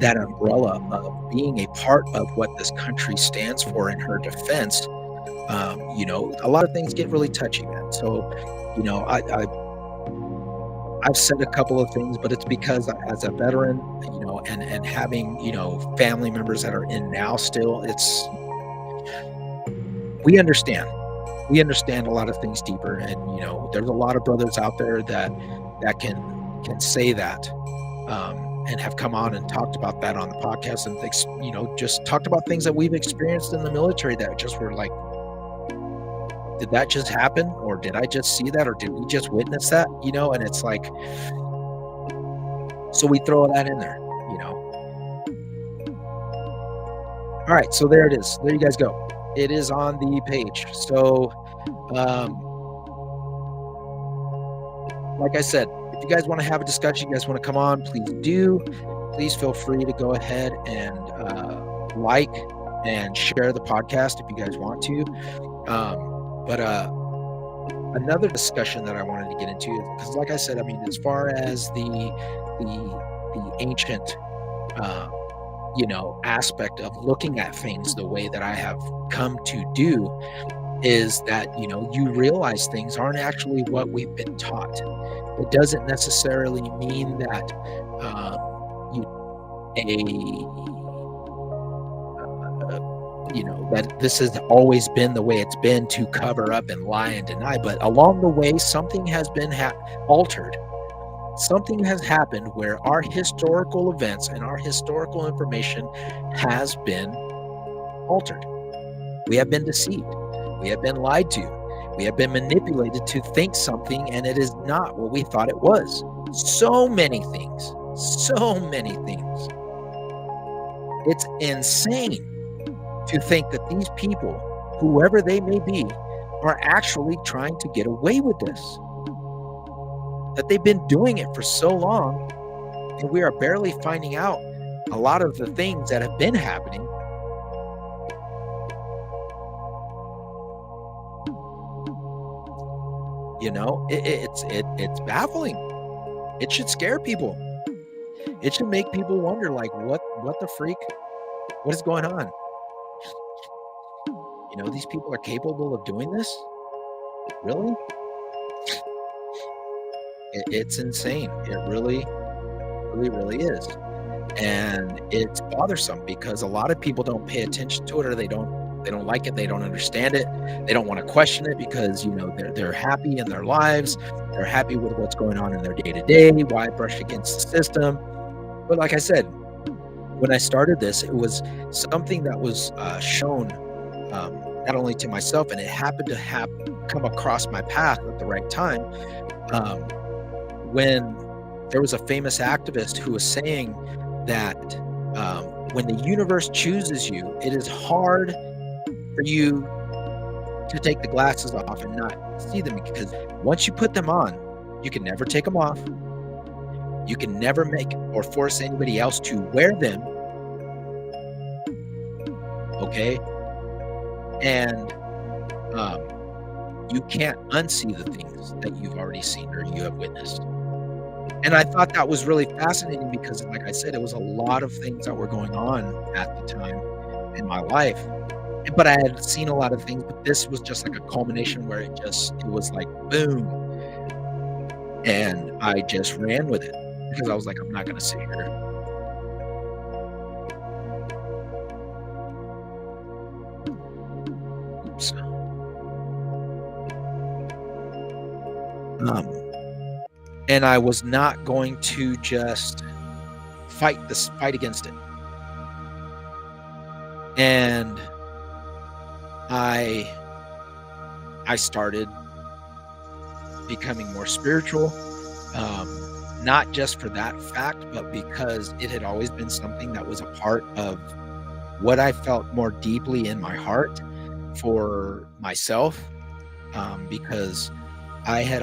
that umbrella of being a part of what this country stands for in her defense, a lot of things get really touchy, man. So I've said a couple of things, but it's because as a veteran, and having family members that are in now still, we understand a lot of things deeper. And there's a lot of brothers out there that can say that and have come on and talked about that on the podcast, and just talked about things that we've experienced in the military that just were like, did that just happen, or did I just see that, or did we just witness that? And it's like, so we throw that in there. All right, so there it is. There you guys go. It is on the page. So like I said, if you guys want to have a discussion, you guys want to come on, please do. Please feel free to go ahead and like and share the podcast if you guys want to. But another discussion that I wanted to get into, because like I said, I mean, as far as the ancient aspect of looking at things the way that I have come to do, is that you realize things aren't actually what we've been taught. It doesn't necessarily mean that that this has always been the way it's been, to cover up and lie and deny, but along the way something has been altered. Something has happened where our historical events and our historical information has been altered. We have been deceived. We have been lied to. We have been manipulated to think something, and it is not what we thought it was. So many things. So many things. It's insane to think that these people, whoever they may be, are actually trying to get away with this. That they've been doing it for so long, and we are barely finding out a lot of the things that have been happening. You know, it's baffling. It should scare people. It should make people wonder, like, what the freak? What is going on? You know, these people are capable of doing this? Really? It's insane. It really, really, really is. And it's bothersome because a lot of people don't pay attention to it, or they don't like it, they don't understand it, they don't want to question it because, you know, they're happy in their lives, they're happy with what's going on in their day-to-day. Why brush against the system? But like I said, when I started this, it was something that was shown, not only to myself, and it happened to have come across my path at the right time, um, when there was a famous activist who was saying that, when the universe chooses you, it is hard for you to take the glasses off and not see them, because once you put them on, you can never take them off. You can never make or force anybody else to wear them. Okay. And um, you can't unsee the things that you've already seen or you have witnessed. And I thought that was really fascinating because, like I said, it was a lot of things that were going on at the time in my life. But I had seen a lot of things, but this was just like a culmination where it was like boom. And I just ran with it because I was like, I'm not going to sit here. Oops. And I was not going to just fight against it. And I started becoming more spiritual, not just for that fact, but because it had always been something that was a part of what I felt more deeply in my heart for myself, because I had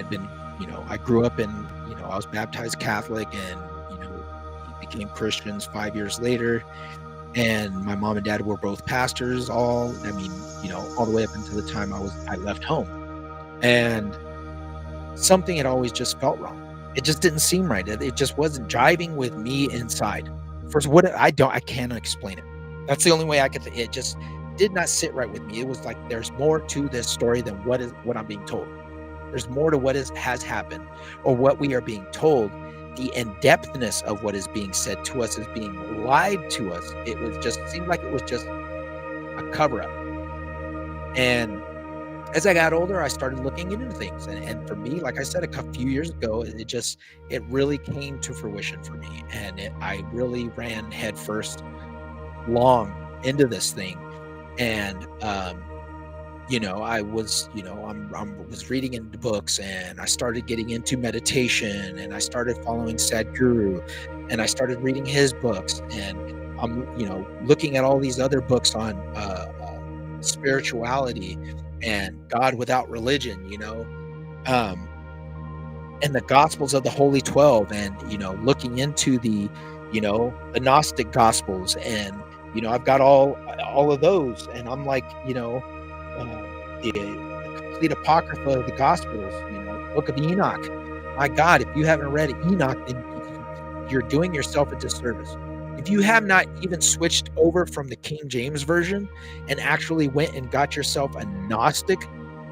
been, you know, I grew up in, you know, I was baptized Catholic, and, you know, became Christians 5 years later. And my mom and dad were both pastors, all the way up until the time I left home. And something had always just felt wrong. It just didn't seem right. It just wasn't jiving with me inside. First, I cannot explain it. That's the only way I could. It just did not sit right with me. It was like there's more to this story than what I'm being told. There's more to what has happened, or what we are being told. The in-depthness of what is being said to us is being lied to us. Seemed like it was just a cover-up. And as I got older, I started looking into things. And for me, like I said, a few years ago, it really came to fruition for me. And I really ran headfirst long into this thing. And, I was reading into books, and I started getting into meditation, and I started following Sadhguru, and I started reading his books, and I'm, looking at all these other books on spirituality and God without religion, and the Gospels of the Holy 12, and, looking into the Gnostic Gospels, and, I've got all of those, and I'm like, the complete Apocrypha of the Gospels, Book of Enoch. My God, if you haven't read Enoch, then you're doing yourself a disservice. If you have not even switched over from the King James Version and actually went and got yourself a Gnostic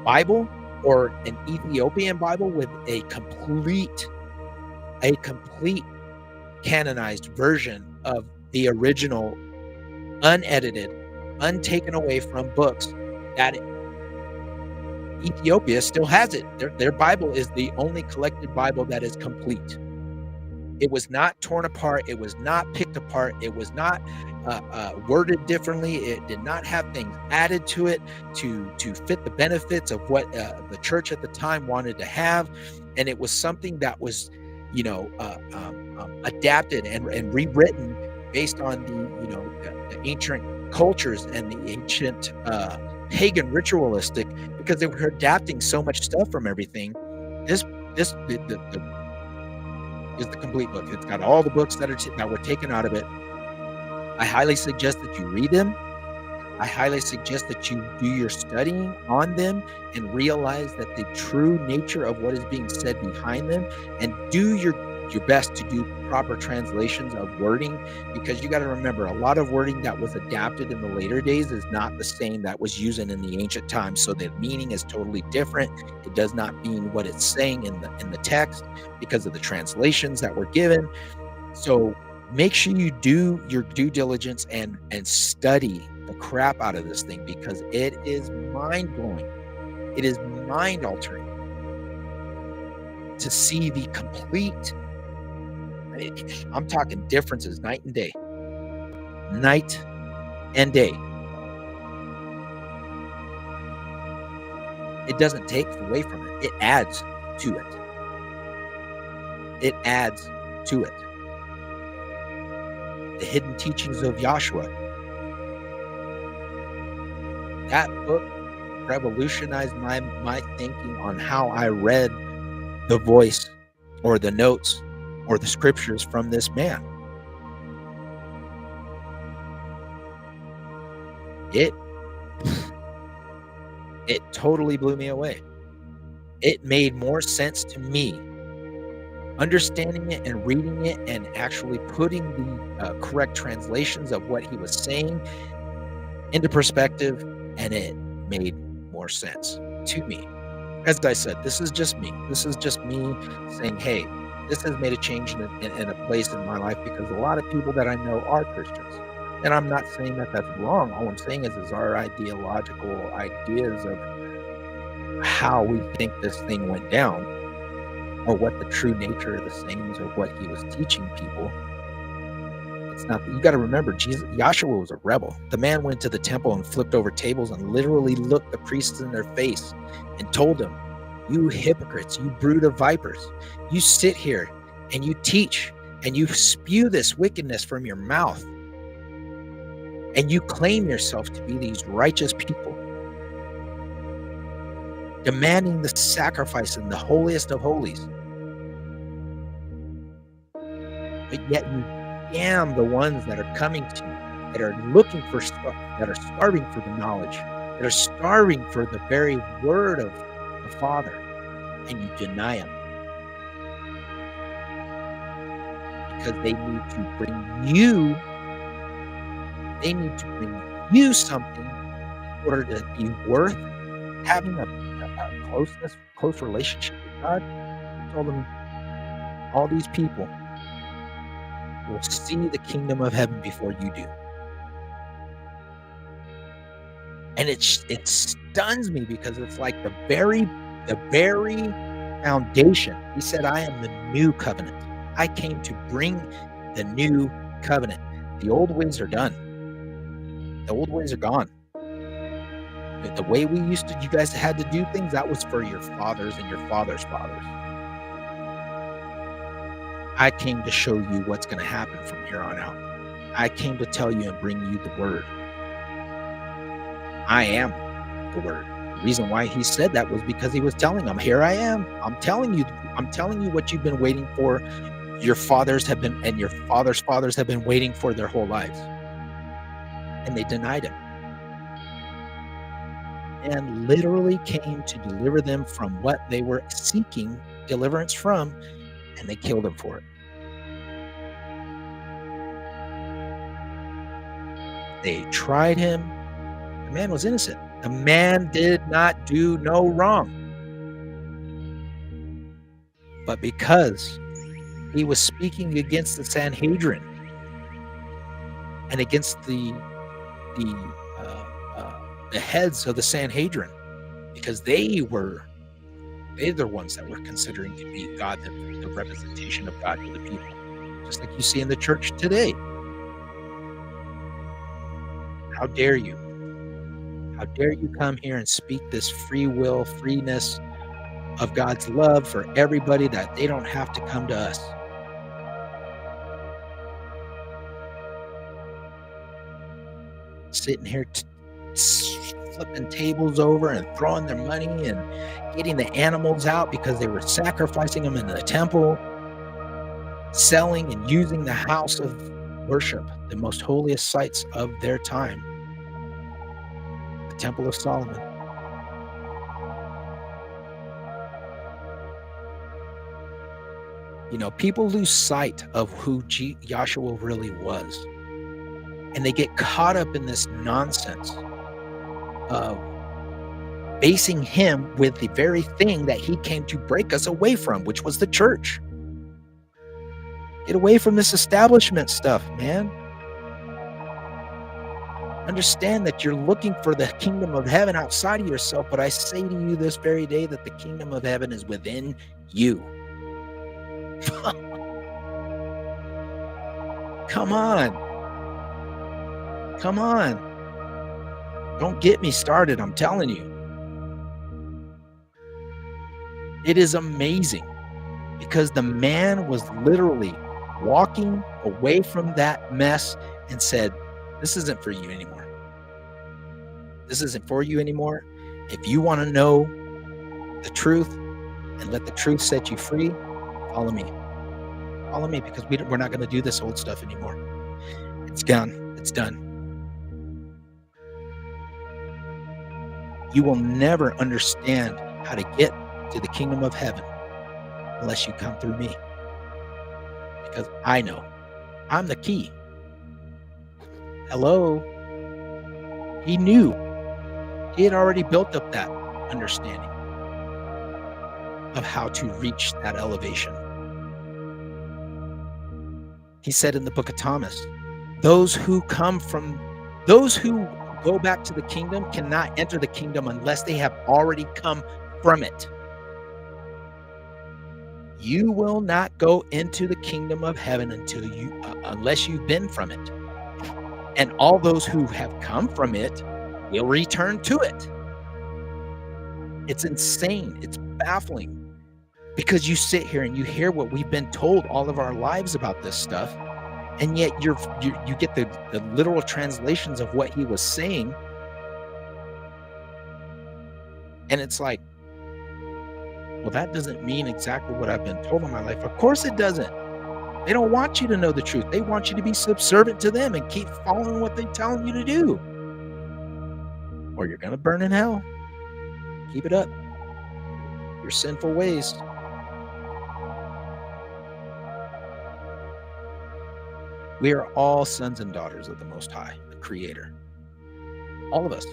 Bible or an Ethiopian Bible with a complete canonized version of the original, unedited, untaken away from books, that Ethiopia still has it. Their Bible is the only collected Bible that is complete. It was not torn apart. It was not picked apart. It was not worded differently. It did not have things added to it to fit the benefits of what the church at the time wanted to have. And it was something that was, adapted and rewritten based on the ancient cultures and the ancient pagan ritualistic, because they were adapting so much stuff from everything. This is the complete book. It's got all the books that were taken out of it. I highly suggest that you read them. I highly suggest that you do your studying on them and realize that the true nature of what is being said behind them, and do your best to do proper translations of wording, because you got to remember, a lot of wording that was adapted in the later days is not the same that was used in the ancient times. So the meaning is totally different. It does not mean what it's saying in the text because of the translations that were given. So make sure you do your due diligence and study the crap out of this thing, because it is mind-blowing. It is mind-altering to see the complete, I'm talking differences night and day. Night and day. It doesn't take away from it. It adds to it. It adds to it. The hidden teachings of Joshua. That book revolutionized my thinking on how I read the voice or the notes or the scriptures from this man. It totally blew me away. It made more sense to me understanding it and reading it and actually putting the correct translations of what he was saying into perspective, and it made more sense to me. As I said, this is just me. This is just me saying, hey, this has made a change in a place in my life, because a lot of people that I know are Christians. And I'm not saying that that's wrong. All I'm saying is our ideological ideas of how we think this thing went down, or what the true nature of the sayings of what he was teaching people. It's not. You got to remember, Joshua was a rebel. The man went to the temple and flipped over tables and literally looked the priests in their face and told them, "You hypocrites, you brood of vipers, you sit here and you teach and you spew this wickedness from your mouth, and you claim yourself to be these righteous people, demanding the sacrifice in the holiest of holies. But yet you damn the ones that are coming to you, that are looking for stuff, that are starving for the knowledge, that are starving for the very word of the Father, and you deny them. Because they need to bring you something in order to be worth having a close relationship with God. He told them, all these people will see the kingdom of heaven before you do. And it stuns me, because it's like the very foundation. He said, I am the new covenant. I came to bring the new covenant. The old ways are done. The old ways are gone. The way we used to, you guys had to do things, that was for your fathers and your fathers' fathers. I came to show you what's going to happen from here on out. I came to tell you and bring you the word. I am the word. The reason why he said that was because he was telling them, here I am. I'm telling you what you've been waiting for. Your fathers have been, and your fathers' fathers have been waiting for their whole lives. And they denied him. And literally came to deliver them from what they were seeking deliverance from, and they killed him for it. They tried him. The man was innocent. The man did not do no wrong. But because he was speaking against the Sanhedrin and against the heads of the Sanhedrin, because they're the ones that were considering to be God, the representation of God to the people, just like you see in the church today. How dare you? How dare you come here and speak this free will, freeness of God's love for everybody, that they don't have to come to us. Sitting here flipping tables over and throwing their money and getting the animals out because they were sacrificing them in the temple, selling and using the house of worship, the most holiest sites of their time, the Temple of Solomon. You know, people lose sight of who Yahshua really was, and they get caught up in this nonsense of basing him with the very thing that he came to break us away from, which was the church. Get away from this establishment stuff, man. Understand that you're looking for the kingdom of heaven outside of yourself, but I say to you this very day that the kingdom of heaven is within you. Come on. Come on. Don't get me started, I'm telling you. It is amazing, because the man was literally walking away from that mess and said, this isn't for you anymore. This isn't for you anymore. If you want to know the truth and let the truth set you free, follow me. Follow me, because we're not going to do this old stuff anymore. It's done. It's done. You will never understand how to get to the kingdom of heaven unless you come through me, because I know I'm the key. Hello. He knew. He had already built up that understanding of how to reach that elevation. He said in the book of Thomas, those who go back to the kingdom cannot enter the kingdom unless they have already come from it. You will not go into the kingdom of heaven unless you've been from it. And all those who have come from it will return to it. It's insane. It's baffling, because you sit here and you hear what we've been told all of our lives about this stuff, and yet you get the literal translations of what he was saying, and it's like, well, that doesn't mean exactly what I've been told in my life. Of course it doesn't. They don't want you to know the truth. They want you to be subservient to them and keep following what they're telling you to do, or you're going to burn in hell. Keep it up. Your sinful ways. We are all sons and daughters of the Most High, the Creator. All of us.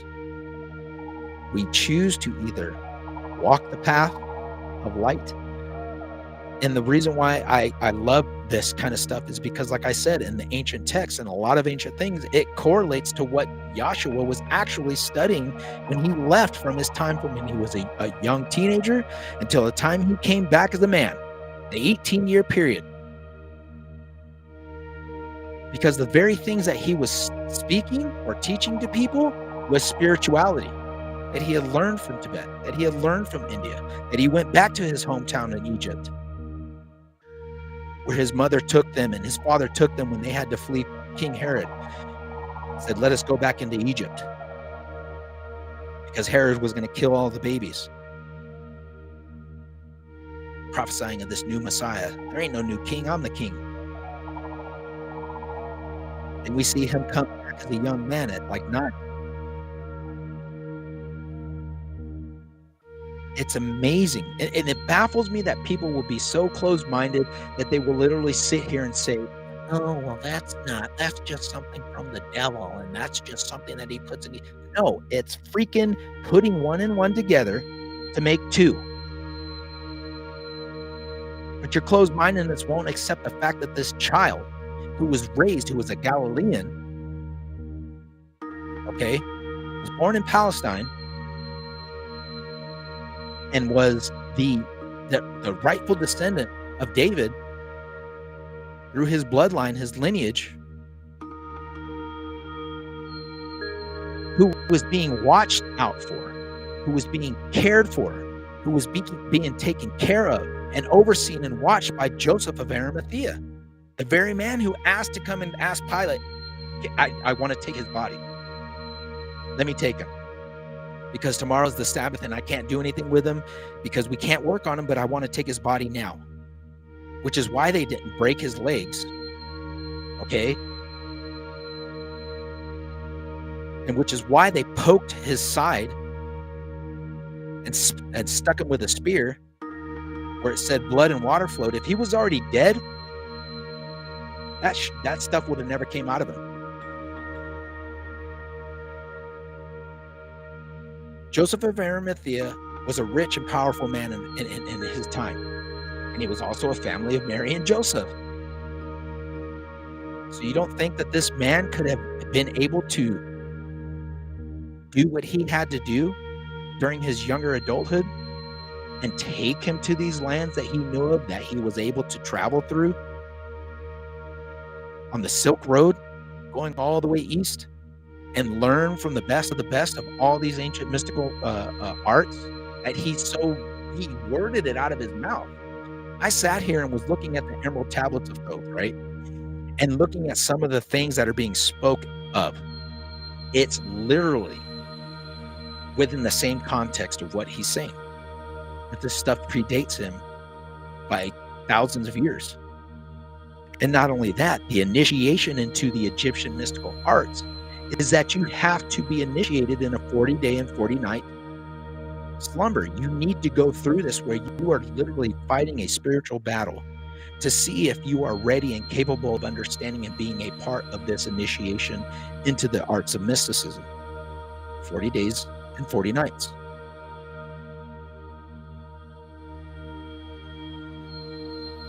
We choose to either walk the path of light. And the reason why I love this kind of stuff is because, like I said, in the ancient texts and a lot of ancient things, it correlates to what Yahshua was actually studying when he left from his time, from when he was a young teenager until the time he came back as a man, the 18-year period. Because the very things that he was speaking or teaching to people was spirituality that he had learned from Tibet, that he had learned from India, that he went back to his hometown in Egypt, where his mother took them and his father took them when they had to flee King Herod. Said, let us go back into Egypt, because Herod was going to kill all the babies, prophesying of this new Messiah. There ain't no new king, I'm the king. And we see him come back as a young man at like 9. It's amazing. And it baffles me that people will be so closed-minded that they will literally sit here and say, oh, well, that's just something from the devil, and that's just something that he puts in. No, it's freaking putting one and one together to make two. But your closed-mindedness won't accept the fact that this child who was a Galilean, okay, was born in Palestine, and was the rightful descendant of David through his bloodline, his lineage, who was being watched out for, who was being cared for, who was being taken care of and overseen and watched by Joseph of Arimathea, the very man who asked to come and ask Pilate, I want to take his body. Let me take him. Because tomorrow's the Sabbath and I can't do anything with him because we can't work on him, but I want to take his body now. Which is why they didn't break his legs. Okay? And which is why they poked his side and stuck him with a spear where it said blood and water flowed. If he was already dead, that stuff would have never came out of him. Joseph of Arimathea was a rich and powerful man in his time. And he was also a family of Mary and Joseph. So you don't think that this man could have been able to do what he had to do during his younger adulthood and take him to these lands that he knew of, that he was able to travel through on the Silk Road, going all the way east, and learn from the best of all these ancient mystical arts that he worded it out of his mouth. I sat here and was looking at the Emerald Tablets of Thoth, right? And looking at some of the things that are being spoke of. It's literally within the same context of what he's saying. But this stuff predates him by thousands of years. And not only that, the initiation into the Egyptian mystical arts is that you have to be initiated in a 40-day and 40-night slumber. You need to go through this where you are literally fighting a spiritual battle to see if you are ready and capable of understanding and being a part of this initiation into the arts of mysticism. 40 days and 40 nights.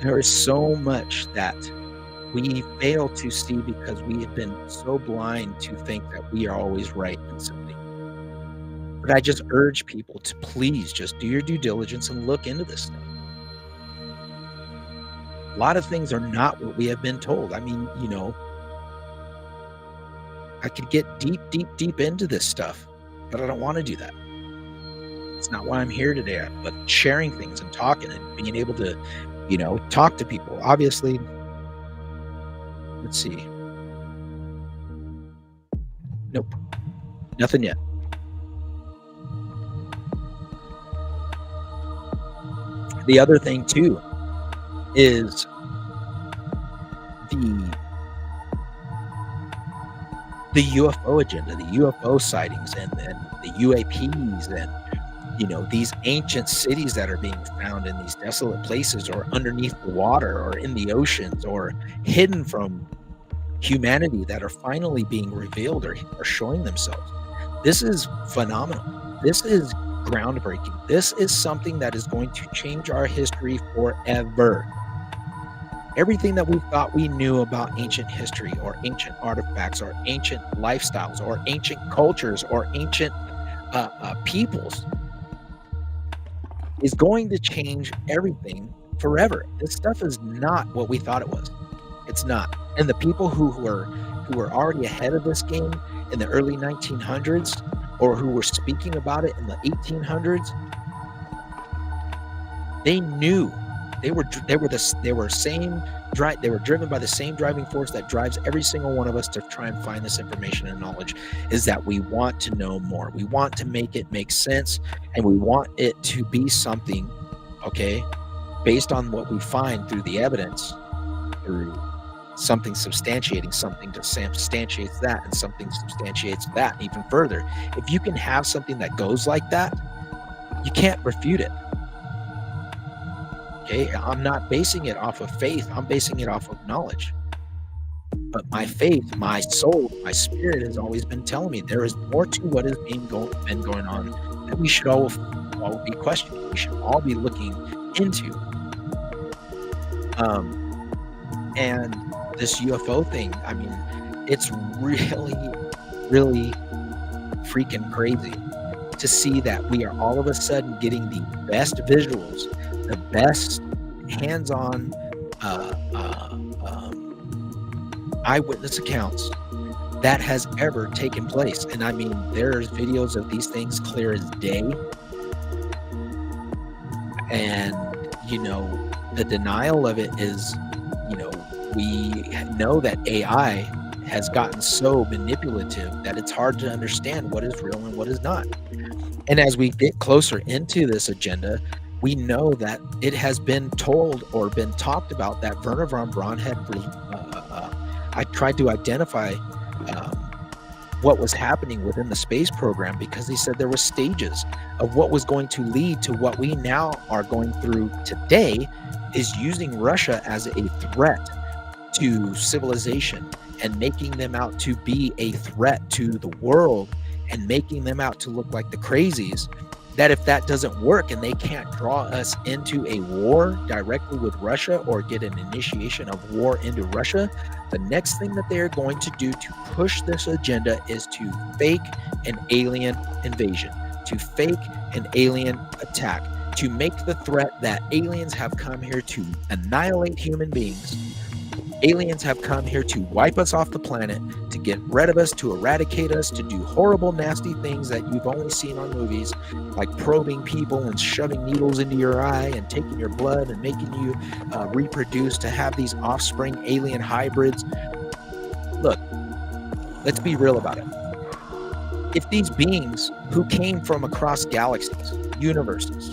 There is so much that we fail to see because we have been so blind to think that we are always right in something. But I just urge people to please just do your due diligence and look into this stuff. A lot of things are not what we have been told. I mean, you know, I could get deep into this stuff, but I don't want to do that. It's not why I'm here today, but sharing things and talking and being able to, you know, talk to people. Obviously, let's see. Nope. Nothing yet. The other thing too is the UFO agenda, the UFO sightings and the UAPs and, you know, these ancient cities that are being found in these desolate places or underneath the water or in the oceans or hidden from humanity that are finally being revealed or showing themselves. This is phenomenal. This is groundbreaking. This is something that is going to change our history forever. Everything that we thought we knew about ancient history or ancient artifacts or ancient lifestyles or ancient cultures or ancient peoples is going to change everything forever. This stuff is not what we thought it was. It's not. And the people who were already ahead of this game in the early 1900s or who were speaking about it in the 1800s, they knew. They were driven by the same driving force that drives every single one of us to try and find this information and knowledge, is that we want to know more. We want to make it make sense, and we want it to be something, okay, based on what we find through the evidence, through something substantiating something to substantiates that, and something substantiates that even further. If you can have something that goes like that, you can't refute it. Okay, I'm not basing it off of faith. I'm basing it off of knowledge. But my faith, my soul, my spirit has always been telling me there is more to what has been going on that we should all be questioning. We should all be looking into. And this UFO thing, I mean, it's really, really freaking crazy. to see that we are all of a sudden getting the best visuals, the best hands-on uh, uh, eyewitness accounts that has ever taken place. And I mean, there's videos of these things clear as day. And, the denial of it is, we know that AI has gotten so manipulative that it's hard to understand what is real and what is not. And as we get closer into this agenda, we know that it has been told or been talked about that Werner von Braun had I tried to identify what was happening within the space program, because he said there were stages of what was going to lead to what we now are going through today, is using Russia as a threat to civilization and making them out to be a threat to the world and making them out to look like the crazies. That if that doesn't work and they can't draw us into a war directly with Russia or get an initiation of war into Russia, the next thing that they're going to do to push this agenda is to fake an alien invasion, to fake an alien attack, to make the threat that aliens have come here to annihilate human beings. Aliens have come here to wipe us off the planet, to get rid of us, to eradicate us, to do horrible, nasty things that you've only seen on movies, like probing people and shoving needles into your eye and taking your blood and making you reproduce to have these offspring alien hybrids. Look, let's be real about it. If these beings who came from across galaxies, universes,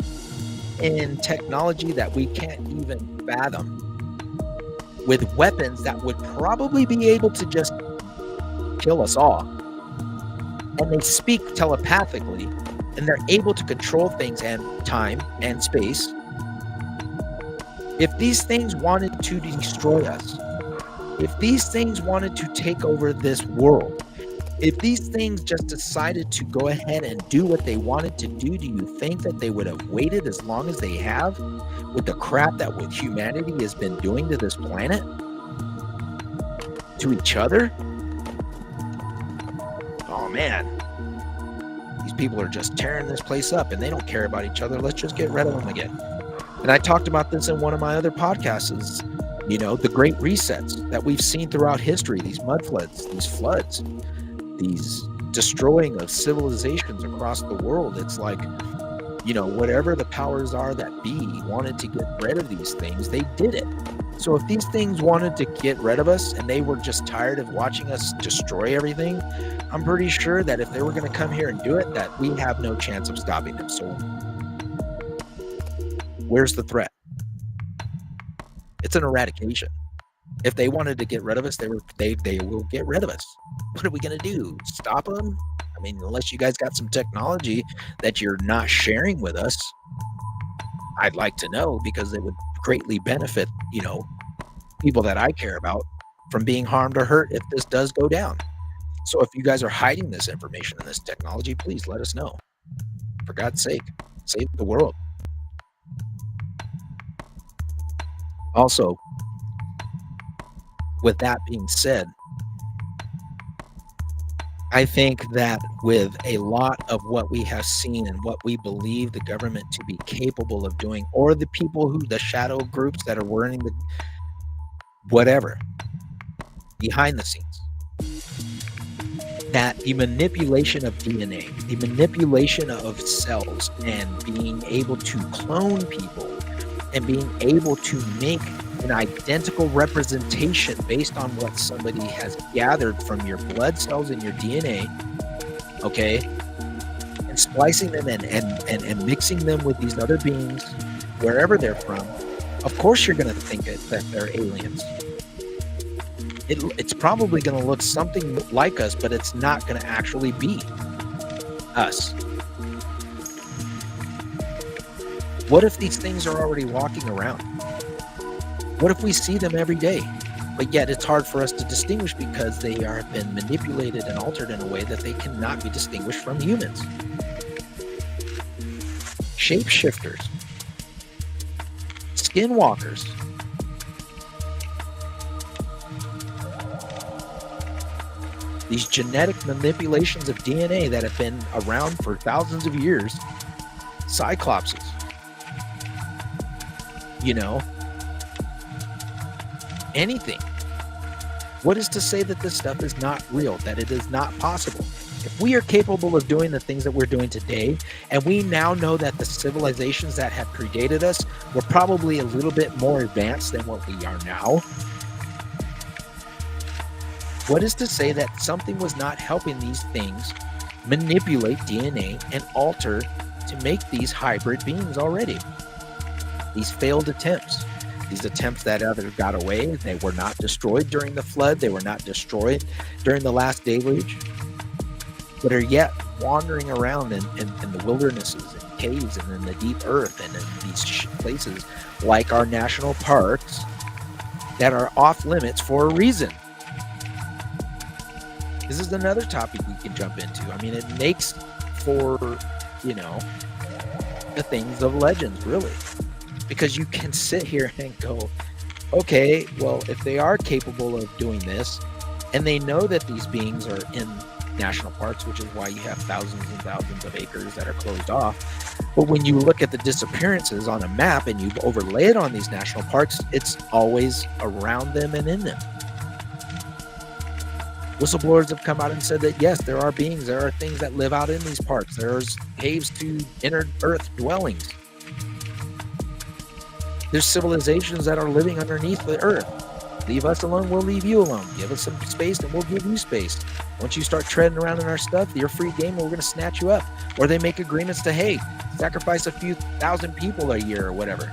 in technology that we can't even fathom, with weapons that would probably be able to just kill us all, and they speak telepathically, and they're able to control things and time and space, if these things wanted to destroy us, if these things wanted to take over this world, if these things just decided to go ahead and do what they wanted to do, do you think that they would have waited as long as they have with the crap that humanity has been doing to this planet, to each other? Oh man, these people are just tearing this place up and they don't care about each other. Let's just get rid of them again. And I talked about this in one of my other podcasts, is, the great resets that we've seen throughout history, these mud floods, these floods, these destroying of civilizations across the world. It's like, whatever the powers are that be wanted to get rid of these things, they did it. So if these things wanted to get rid of us and they were just tired of watching us destroy everything, I'm pretty sure that if they were going to come here and do it, that we have no chance of stopping them. So where's the threat? It's an eradication. If they wanted to get rid of us, they will get rid of us. What are we going to do? Stop them? I mean, unless you guys got some technology that you're not sharing with us, I'd like to know, because it would greatly benefit, people that I care about from being harmed or hurt if this does go down. So if you guys are hiding this information and this technology, please let us know. For God's sake, save the world. Also, with that being said, I think that with a lot of what we have seen and what we believe the government to be capable of doing, or the people the shadow groups that are wearing the whatever behind the scenes, that the manipulation of DNA, the manipulation of cells, and being able to clone people and being able to make an identical representation based on what somebody has gathered from your blood cells and your DNA, okay, and splicing them and mixing them with these other beings, wherever they're from, of course you're going to think that they're aliens. It's probably going to look something like us, but it's not going to actually be us. What if these things are already walking around? What if we see them every day, but yet it's hard for us to distinguish because they have been manipulated and altered in a way that they cannot be distinguished from humans? Shapeshifters, skinwalkers, these genetic manipulations of DNA that have been around for thousands of years, cyclopses, you know, anything. What is to say that this stuff is not real, that it is not possible? If we are capable of doing the things that we're doing today, and we now know that the civilizations that have predated us were probably a little bit more advanced than what we are now, what is to say that something was not helping these things manipulate DNA and alter to make these hybrid beings already? These failed attempts. These attempts that either got away, they were not destroyed during the flood, they were not destroyed during the last deluge, but are yet wandering around in the wildernesses and caves and in the deep earth and in these places like our national parks that are off limits for a reason. This is another topic we can jump into. I mean, it makes for, you know, the things of legends, really. Because you can sit here and go, okay, well, if they are capable of doing this, and they know that these beings are in national parks, which is why you have thousands and thousands of acres that are closed off. But when you look at the disappearances on a map and you overlay it on these national parks, it's always around them and in them. Whistleblowers have come out and said that, yes, there are beings, there are things that live out in these parks. There's caves to inner earth dwellings. There's civilizations that are living underneath the earth. Leave us alone, we'll leave you alone. Give us some space and we'll give you space. Once you start treading around in our stuff, you're free game and we're going to snatch you up. Or they make agreements to, hey, sacrifice a few thousand people a year or whatever.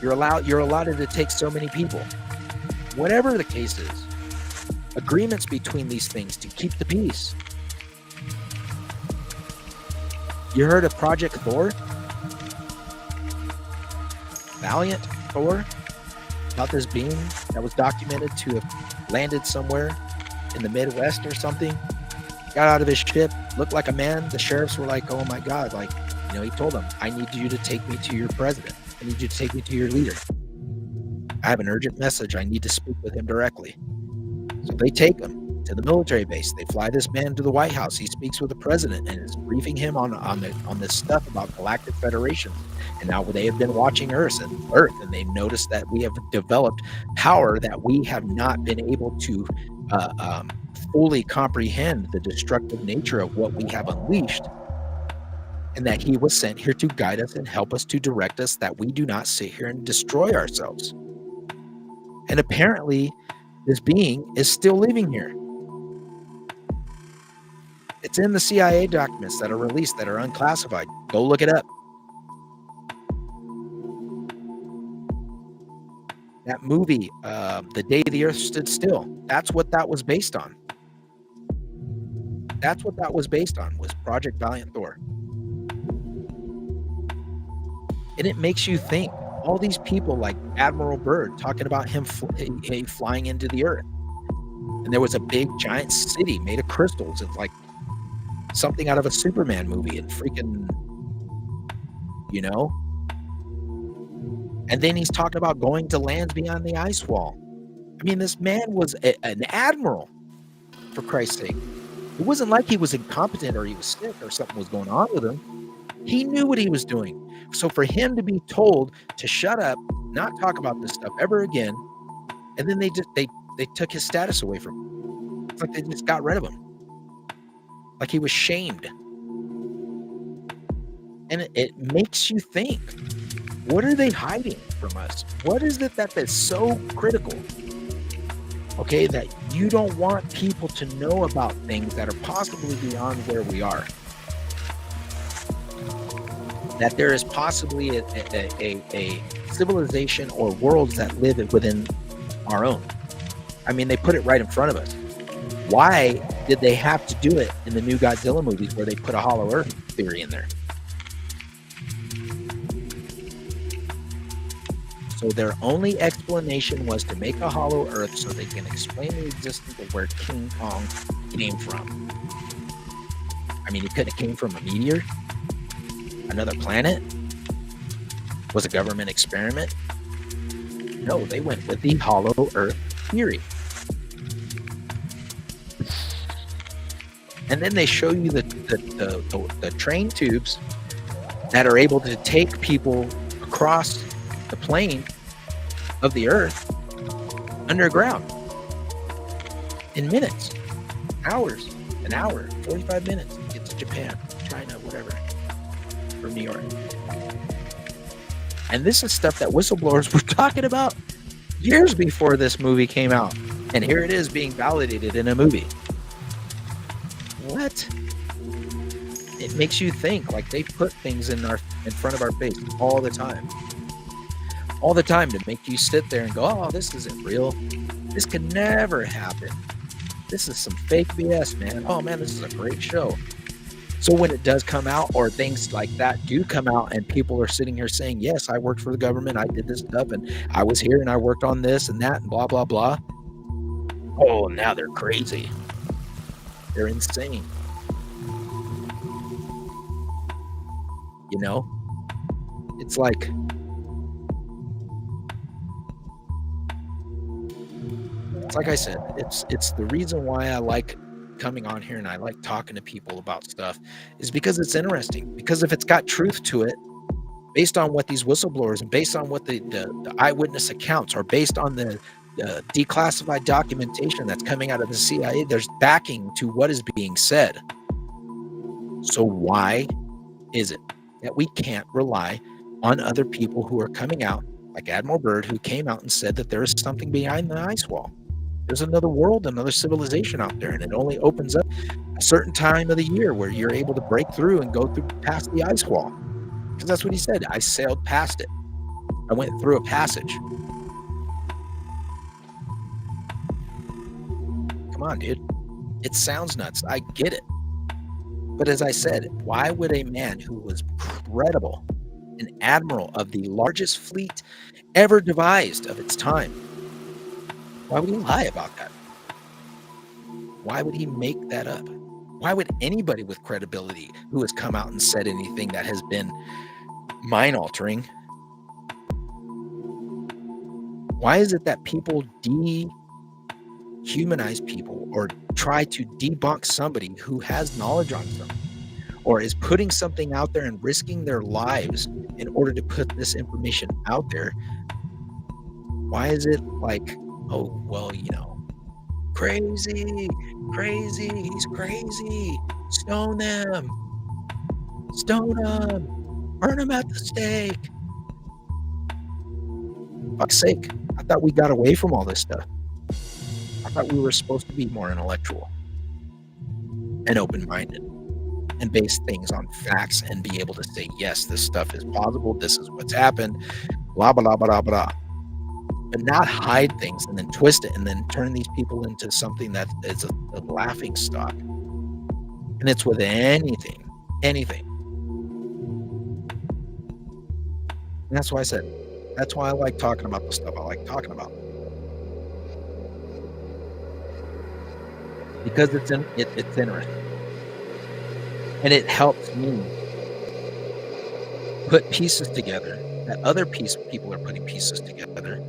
You're allotted to take so many people. Whatever the case is, agreements between these things to keep the peace. You heard of Project Thor? Valiant Thor? About this being that was documented to have landed somewhere in the Midwest or something, got out of his ship, looked like a man. The sheriffs were like, oh my God, like, you know, he told them, I need you to take me to your president. I need you to take me to your leader. I have an urgent message. I need to speak with him directly. So they take him to the military base. They fly this man to the White House. He speaks with the president and is briefing him on this stuff about galactic federation. And now they have been watching Earth, and they've noticed that we have developed power that we have not been able to fully comprehend the destructive nature of what we have unleashed, and that he was sent here to guide us and help us, to direct us, that we do not sit here and destroy ourselves. And apparently this being is still living here. It's in the CIA documents that are released, that are unclassified. Go look it up. That movie, The Day the Earth Stood Still, that's what that was based on. That's what that was based on, was Project Valiant Thor. And it makes you think, all these people like Admiral Byrd talking about him flying into the earth. And there was a big giant city made of crystals. It's like something out of a Superman movie, and freaking, you know. And then he's talking about going to lands beyond the ice wall. I mean, this man was an admiral, for Christ's sake. It wasn't like he was incompetent or he was sick or something was going on with him. He knew what he was doing. So for him to be told to shut up, not talk about this stuff ever again, and then they took his status away from him. It's like they just got rid of him. Like he was shamed. And it makes you think, what are they hiding from us? What is it that is so critical? Okay, that you don't want people to know about things that are possibly beyond where we are. That there is possibly a civilization or worlds that live within our own. I mean, they put it right in front of us. Why did they have to do it in the new Godzilla movies, where they put a hollow earth theory in there? So their only explanation was to make a hollow earth so they can explain the existence of where King Kong came from. I mean, he couldn't have came from a meteor? Another planet? Was a government experiment? No, they went with the hollow earth theory. And then they show you the train tubes that are able to take people across the plane of the earth underground in minutes, hours, an hour, 45 minutes to get to Japan, China, whatever, from New York. And this is stuff that whistleblowers were talking about years before this movie came out. And here it is being validated in a movie. What? It makes you think, like they put things in front of our face all the time. All the time to make you sit there and go, oh, this isn't real. This could never happen. This is some fake BS, man. Oh man, this is a great show. So when it does come out, or things like that do come out, and people are sitting here saying, yes, I worked for the government, I did this stuff, and I was here and I worked on this and that and blah, blah, blah. Oh, now they're crazy. They're insane. You know? It's like, I said, it's the reason why I like coming on here and I like talking to people about stuff, is because it's interesting. Because if it's got truth to it, based on what these whistleblowers and based on what the eyewitness accounts are, based on the declassified documentation that's coming out of the CIA, there's backing to what is being said. So why is it that we can't rely on other people who are coming out, like Admiral Byrd, who came out and said that there is something behind the ice wall? There's another world, another civilization out there, and it only opens up a certain time of the year where you're able to break through and go through past the ice wall. Because that's what he said. I sailed past it. I went through a passage. Come on, dude. It sounds nuts. I get it. But as I said, why would a man who was credible, an admiral of the largest fleet ever devised of its time, why would he lie about that? Why would he make that up? Why would anybody with credibility who has come out and said anything that has been mind-altering, why is it that people dehumanize people or try to debunk somebody who has knowledge on something or is putting something out there and risking their lives in order to put this information out there? Why is it like, oh, well, you know, crazy, he's crazy, stone them, burn them at the stake? Fuck's sake, I thought we got away from all this stuff. I thought we were supposed to be more intellectual and open-minded and base things on facts and be able to say, yes, this stuff is possible, this is what's happened, blah, blah, blah, blah, blah. But not hide things and then twist it and then turn these people into something that is a laughing stock. And it's with anything. And that's why I said, that's why I like talking about the stuff I like talking about. Because it's interesting. And it helps me put pieces together that other people are putting pieces together,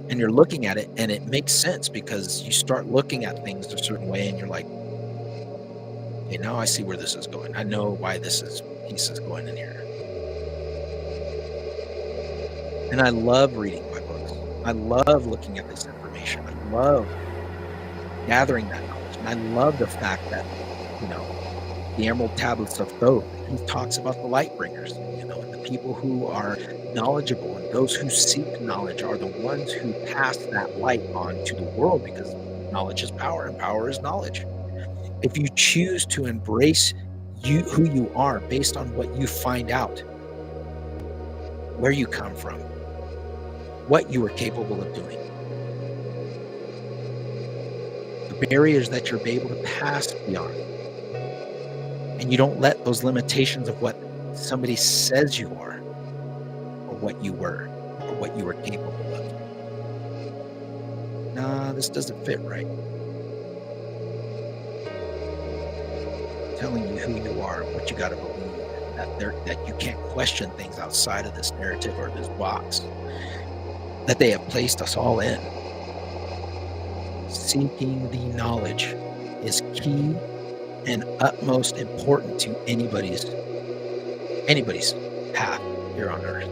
and you're looking at it and it makes sense because you start looking at things a certain way and you're like, okay, now I see where this is going. I know why piece is going in here. And I love reading my books. I love looking at this information. I love gathering that knowledge. And I love the fact that, you know, the Emerald Tablets of Thoth, he talks about the light bringers, you know, and the people who are knowledgeable and those who seek knowledge are the ones who pass that light on to the world, because knowledge is power and power is knowledge. If you choose to embrace who you are based on what you find out, where you come from, what you are capable of doing, the barriers that you're able to pass beyond, and you don't let those limitations of what somebody says you are or what you were or what you were capable of. Nah, this doesn't fit right. Telling you who you are, what you got to believe, that you can't question things outside of this narrative or this box that they have placed us all in. Seeking the knowledge is key and utmost important to anybody's path here on earth.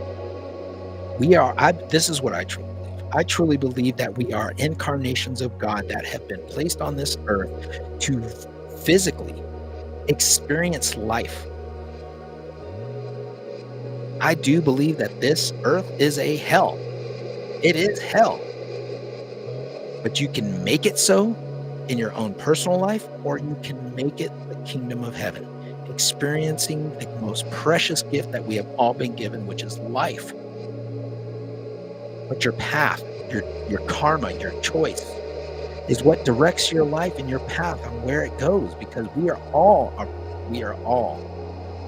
This is what I truly believe. I truly believe that we are incarnations of God that have been placed on this earth to physically experience life. I do believe that this earth is a hell. It is hell. But you can make it so in your own personal life, or you can make it the kingdom of heaven, experiencing the most precious gift that we have all been given, which is life. But your path, your karma, your choice is what directs your life and your path on where it goes, because we are all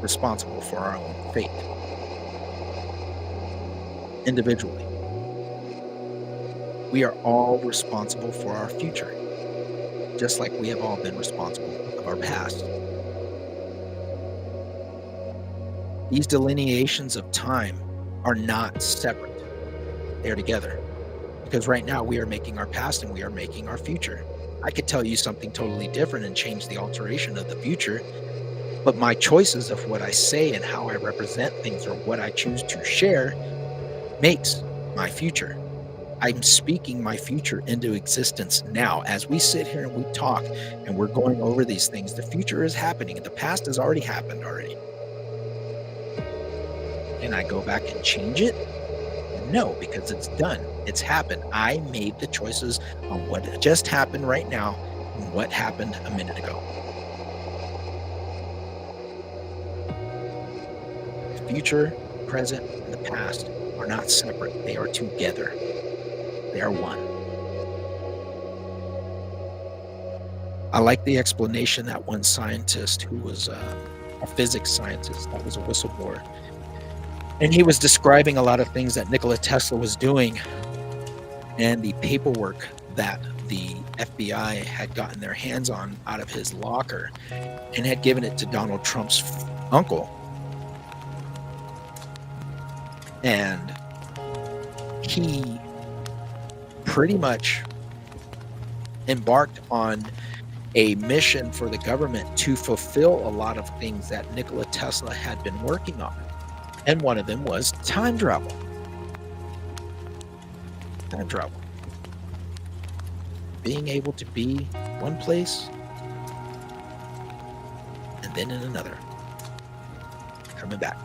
responsible for our own fate individually. We are all responsible for our future, just like we have all been responsible of our past. These delineations of time are not separate. They're together. Because right now we are making our past and we are making our future. I could tell you something totally different and change the alteration of the future, but my choices of what I say and how I represent things or what I choose to share makes my future. I'm speaking my future into existence now. As we sit here and we talk and we're going over these things, the future is happening and the past has already happened already. Can I go back and change it? No, because it's done. It's happened. I made the choices on what just happened right now and what happened a minute ago. The future, present, and the past are not separate. They are together. They are one. I like the explanation that one scientist who was a physics scientist, that was a whistleblower, and he was describing a lot of things that Nikola Tesla was doing and the paperwork that the FBI had gotten their hands on out of his locker and had given it to Donald Trump's uncle. And he pretty much embarked on a mission for the government to fulfill a lot of things that Nikola Tesla had been working on. And one of them was time travel. Time travel. Being able to be one place and then in another. Coming back.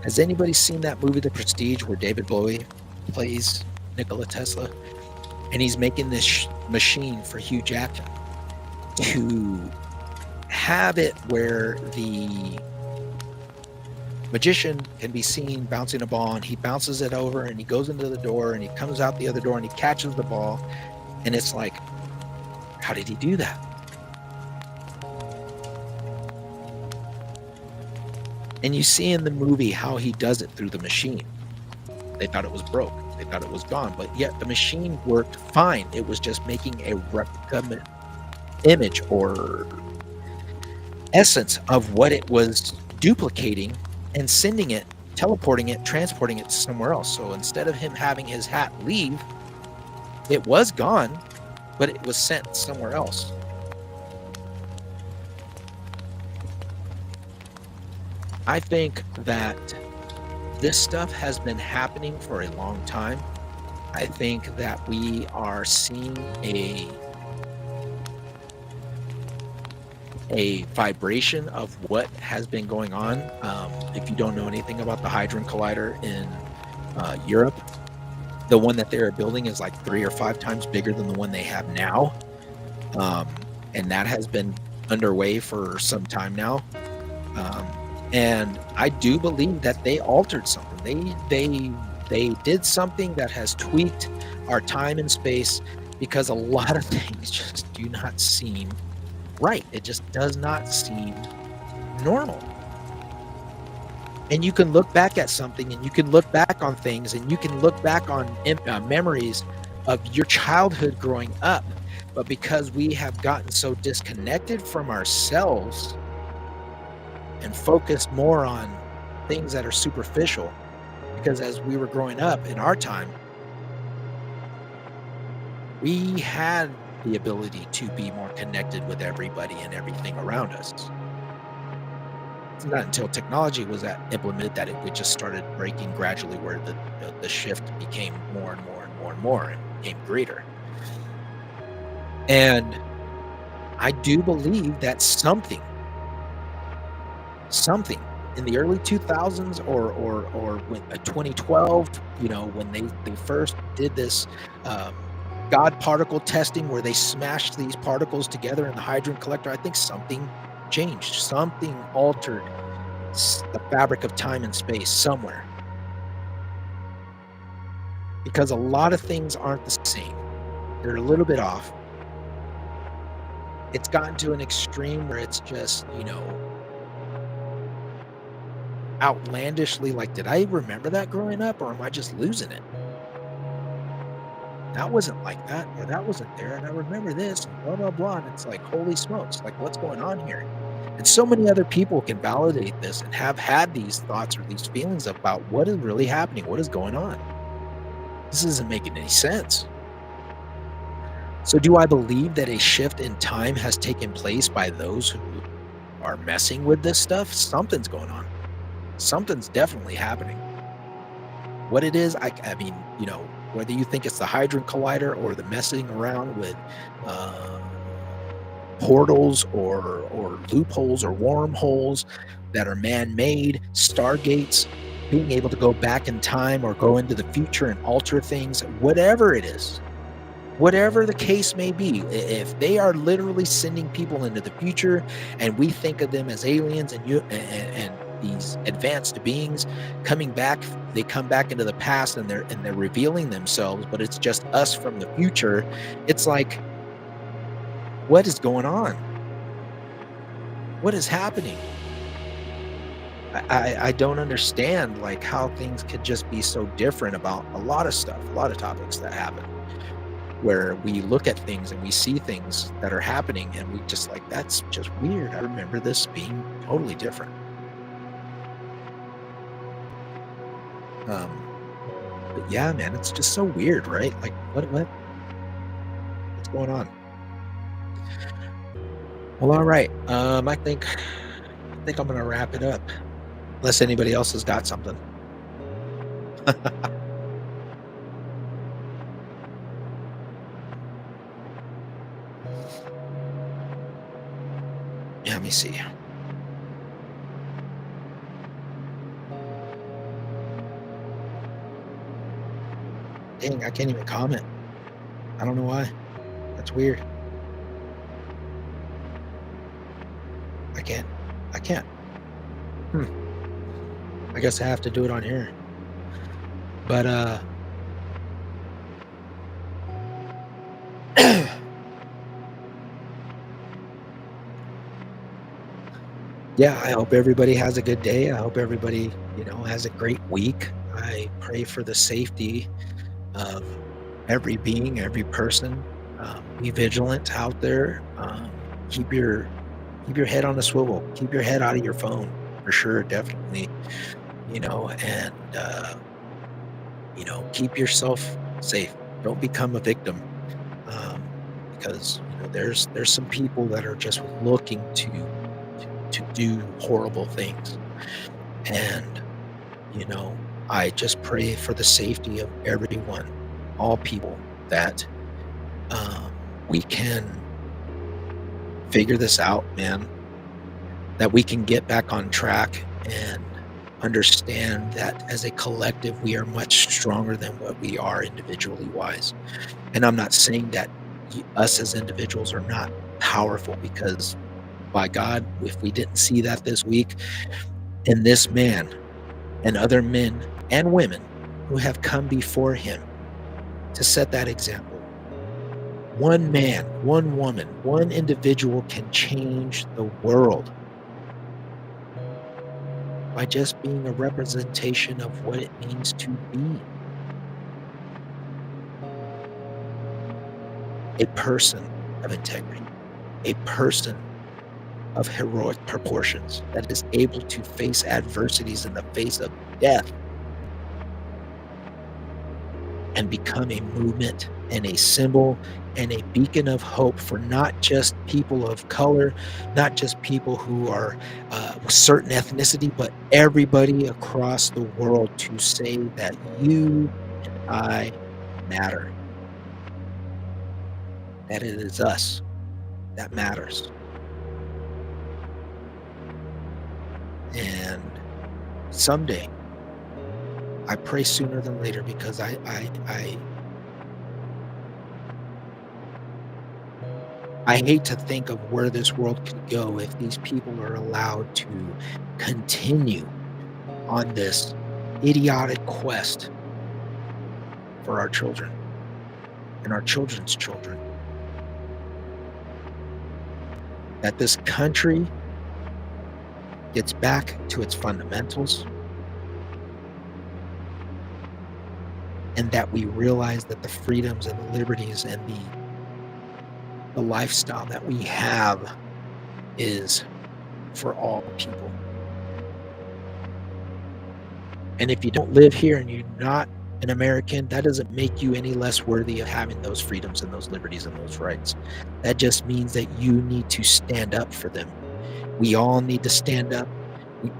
Has anybody seen that movie, The Prestige, where David Bowie plays Nikola Tesla? And he's making this machine for Hugh Jackman to have it where the magician can be seen bouncing a ball, and he bounces it over and he goes into the door and he comes out the other door and he catches the ball. And it's like, how did he do that? And you see in the movie how he does it through the machine. They thought it was broke. They thought it was gone, but yet the machine worked fine. It was just making a replica image or essence of what it was duplicating and sending it, teleporting it, transporting it somewhere else. So instead of him having his hat leave, it was gone, but it was sent somewhere else. I think that this stuff has been happening for a long time. I think that we are seeing a vibration of what has been going on. If you don't know anything about the Hadron Collider in Europe, the one that they're building is like 3 or 5 times bigger than the one they have now. And that has been underway for some time now. And I do believe that they altered something. They did something that has tweaked our time and space, because a lot of things just do not seem right. It just does not seem normal. And you can look back at something and you can look back on things and you can look back on memories of your childhood growing up. But because we have gotten so disconnected from ourselves and focused more on things that are superficial, because as we were growing up in our time, we had the ability to be more connected with everybody and everything around us. It's not until technology was implemented that it just started breaking gradually, where the shift became more and more and more and more and became greater. And I do believe that something in the early 2000s, or when 2012, when they first did this God particle testing, where they smashed these particles together in the Hadron Collector. I think something changed, something altered the fabric of time and space somewhere, because a lot of things aren't the same. They're a little bit off. It's gotten to an extreme where it's just, outlandishly like, did I remember that growing up, or am I just losing it? That wasn't like that, or that wasn't there, and I remember this, and blah, blah, blah, and it's like, holy smokes, like, what's going on here? And so many other people can validate this and have had these thoughts or these feelings about what is really happening, what is going on. This isn't making any sense. So do I believe that a shift in time has taken place by those who are messing with this stuff? Something's going on. Something's definitely happening. What it is, I mean, whether you think it's the Hadron Collider, or the messing around with uh, portals, or loopholes, or wormholes that are man-made, stargates, being able to go back in time or go into the future and alter things, whatever it is, whatever the case may be, if they are literally sending people into the future, and we think of them as aliens, and these advanced beings coming back, they come back into the past, and they're revealing themselves, but it's just us from the future. It's like, what is going on? What is happening? I don't understand, like, how things could just be so different about a lot of stuff, a lot of topics that happen, where we look at things and we see things that are happening, and we just like, that's just weird. I remember this being totally different. Um, but yeah, man, it's just so weird, right? Like, what's going on? Well, all right. I think I'm gonna wrap it up, unless anybody else has got something. Yeah, let me see. Dang, I can't even comment. I don't know why. That's weird. I can't. I can't. Hmm. I guess I have to do it on here. But yeah, I hope everybody has a good day. I hope everybody, has a great week. I pray for the safety of every being, every person. Be vigilant out there. Keep your head on a swivel. Keep your head out of your phone, for sure, definitely. And keep yourself safe. Don't become a victim, um, because there's some people that are just looking to do horrible things. And you know, I just pray for the safety of everyone, all people, that we can figure this out, man. That we can get back on track and understand that as a collective, we are much stronger than what we are individually wise. And I'm not saying that us as individuals are not powerful, because by God, if we didn't see that this week, in this man and other men and women who have come before him to set that example, one man, one woman, one individual can change the world by just being a representation of what it means to be a person of integrity, a person of heroic proportions that is able to face adversities in the face of death and become a movement and a symbol and a beacon of hope for not just people of color, not just people who are a certain ethnicity, but everybody across the world to say that you and I matter, that it is us that matters. And someday, I pray sooner than later because I hate to think of where this world could go if these people are allowed to continue on this idiotic quest for our children and our children's children. That this country gets back to its fundamentals, and that we realize that the freedoms and the liberties and the lifestyle that we have is for all people. And if you don't live here and you're not an American, that doesn't make you any less worthy of having those freedoms and those liberties and those rights. That just means that you need to stand up for them. We all need to stand up. We,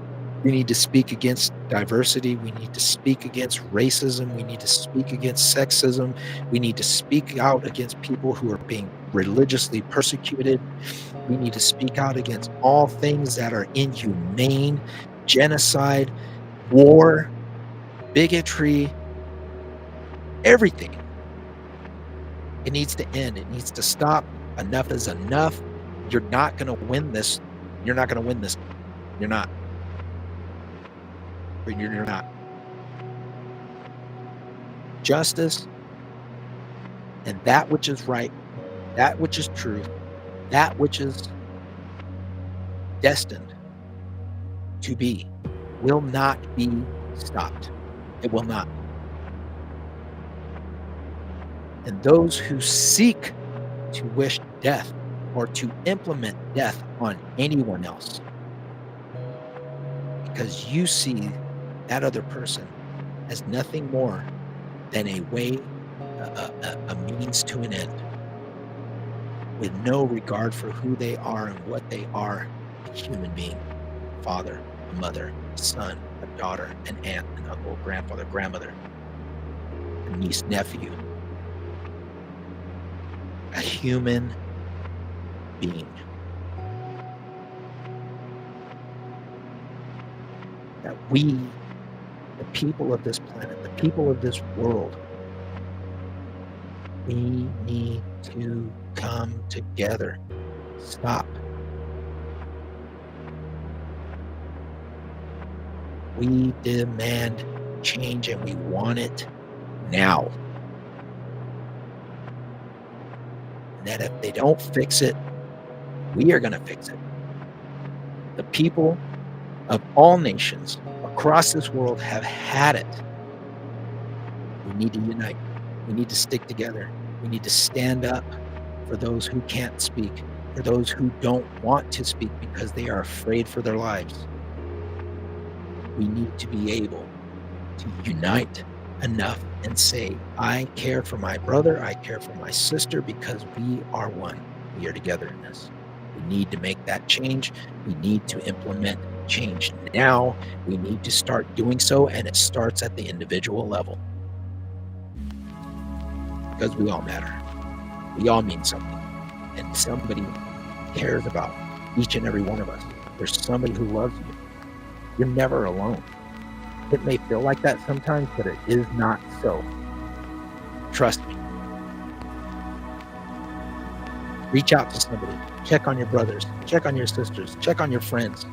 we need to speak against diversity. We need to speak against racism. We need to speak against sexism. We need to speak out against people who are being religiously persecuted. We need to speak out against all things that are inhumane, genocide, war, bigotry, everything. It needs to end. It needs to stop. Enough is enough. You're not going to win this. You're not going to win this. You're not. But you're not. Justice and that which is right, that which is true, that which is destined to be will not be stopped. It will not. And those who seek to wish death or to implement death on anyone else because you see that other person as nothing more than a way, a means to an end, with no regard for who they are and what they are, a human being, a father, a mother, a son, a daughter, an aunt, an uncle, grandfather, grandmother, a niece, nephew, a human being. That we, the people of this planet, the people of this world, we need to come together. Stop. We demand change and we want it now. And that if they don't fix it, we are going to fix it. The people of all nations across this world have had it. We need to unite. We need to stick together. We need to stand up for those who can't speak, for those who don't want to speak because they are afraid for their lives. We need to be able to unite enough and say, I care for my brother, I care for my sister, because we are one. We are together in this. We need to make that change. We need to implement change now. We need to start doing so, and it starts at the individual level. Because we all matter. We all mean something. And somebody cares about each and every one of us. There's somebody who loves you. You're never alone. It may feel like that sometimes, but it is not so. Trust me. Reach out to somebody. Check on your brothers. Check on your sisters. Check on your friends.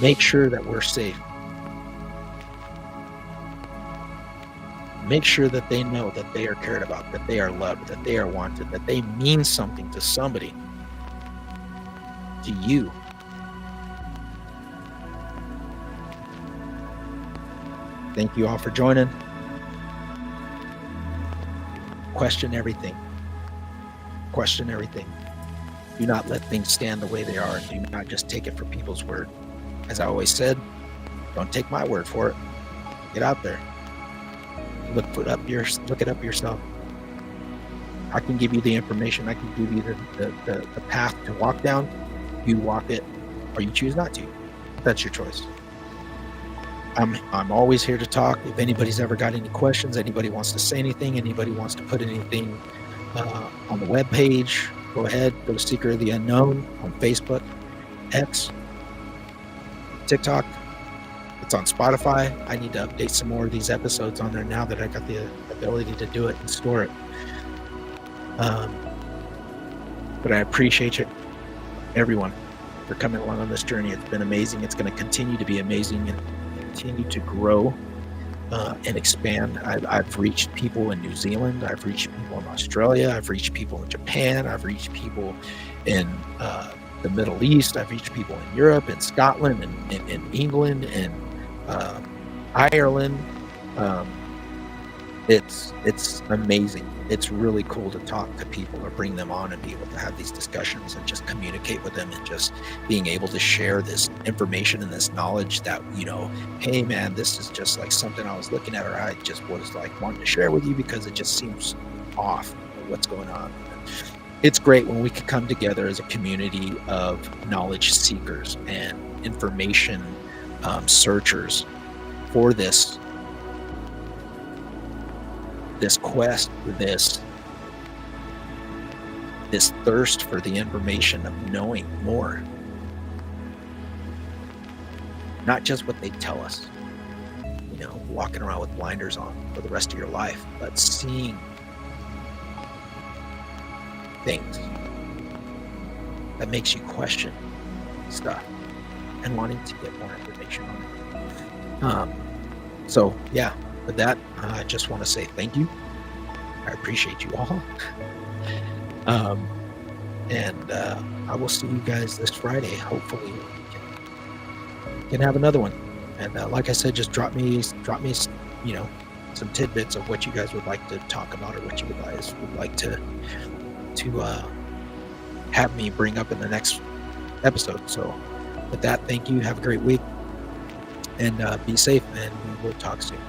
Make sure that we're safe. Make sure that they know that they are cared about, that they are loved, that they are wanted, that they mean something to somebody, to you. Thank you all for joining. Question everything. Question everything. Do not let things stand the way they are. Do not just take it for people's word. As I always said, don't take my word for it. Get out there. look it up yourself. I can give you the information. I can give you the path to walk down. You walk it, or you choose not to. That's your choice. I'm always here to talk. If anybody's ever got any questions, anybody wants to say anything, anybody wants to put anything on the webpage, go ahead. Go to Seeker of the Unknown on Facebook, X, TikTok. It's on Spotify. I need to update some more of these episodes on there now that I got the ability to do it and store it. But I appreciate you, everyone, for coming along on this journey. It's been amazing. It's going to continue to be amazing and continue to grow and expand. I've reached people in New Zealand. I've reached people in Australia. I've reached people in Japan. I've reached people in the Middle East. I've reached people in Europe and Scotland and in England and Ireland. It's amazing. It's really cool to talk to people or bring them on and be able to have these discussions and just communicate with them, and just being able to share this information and this knowledge that, hey man, this is just like something I was looking at, or I just was like wanting to share with you because it just seems off what's going on. It's great when we can come together as a community of knowledge seekers and information searchers for this quest, this thirst for the information of knowing more. Not just what they tell us, walking around with blinders on for the rest of your life, but seeing things that makes you question stuff and wanting to get more information on it. So yeah, with that, I just want to say thank you. I appreciate you all. And I will see you guys this Friday. Hopefully we can have another one. And like I said, just drop me, some tidbits of what you guys would like to talk about, or what you guys would like to have me bring up in the next episode. So with that, thank you. Have a great week, and be safe, and we will talk soon.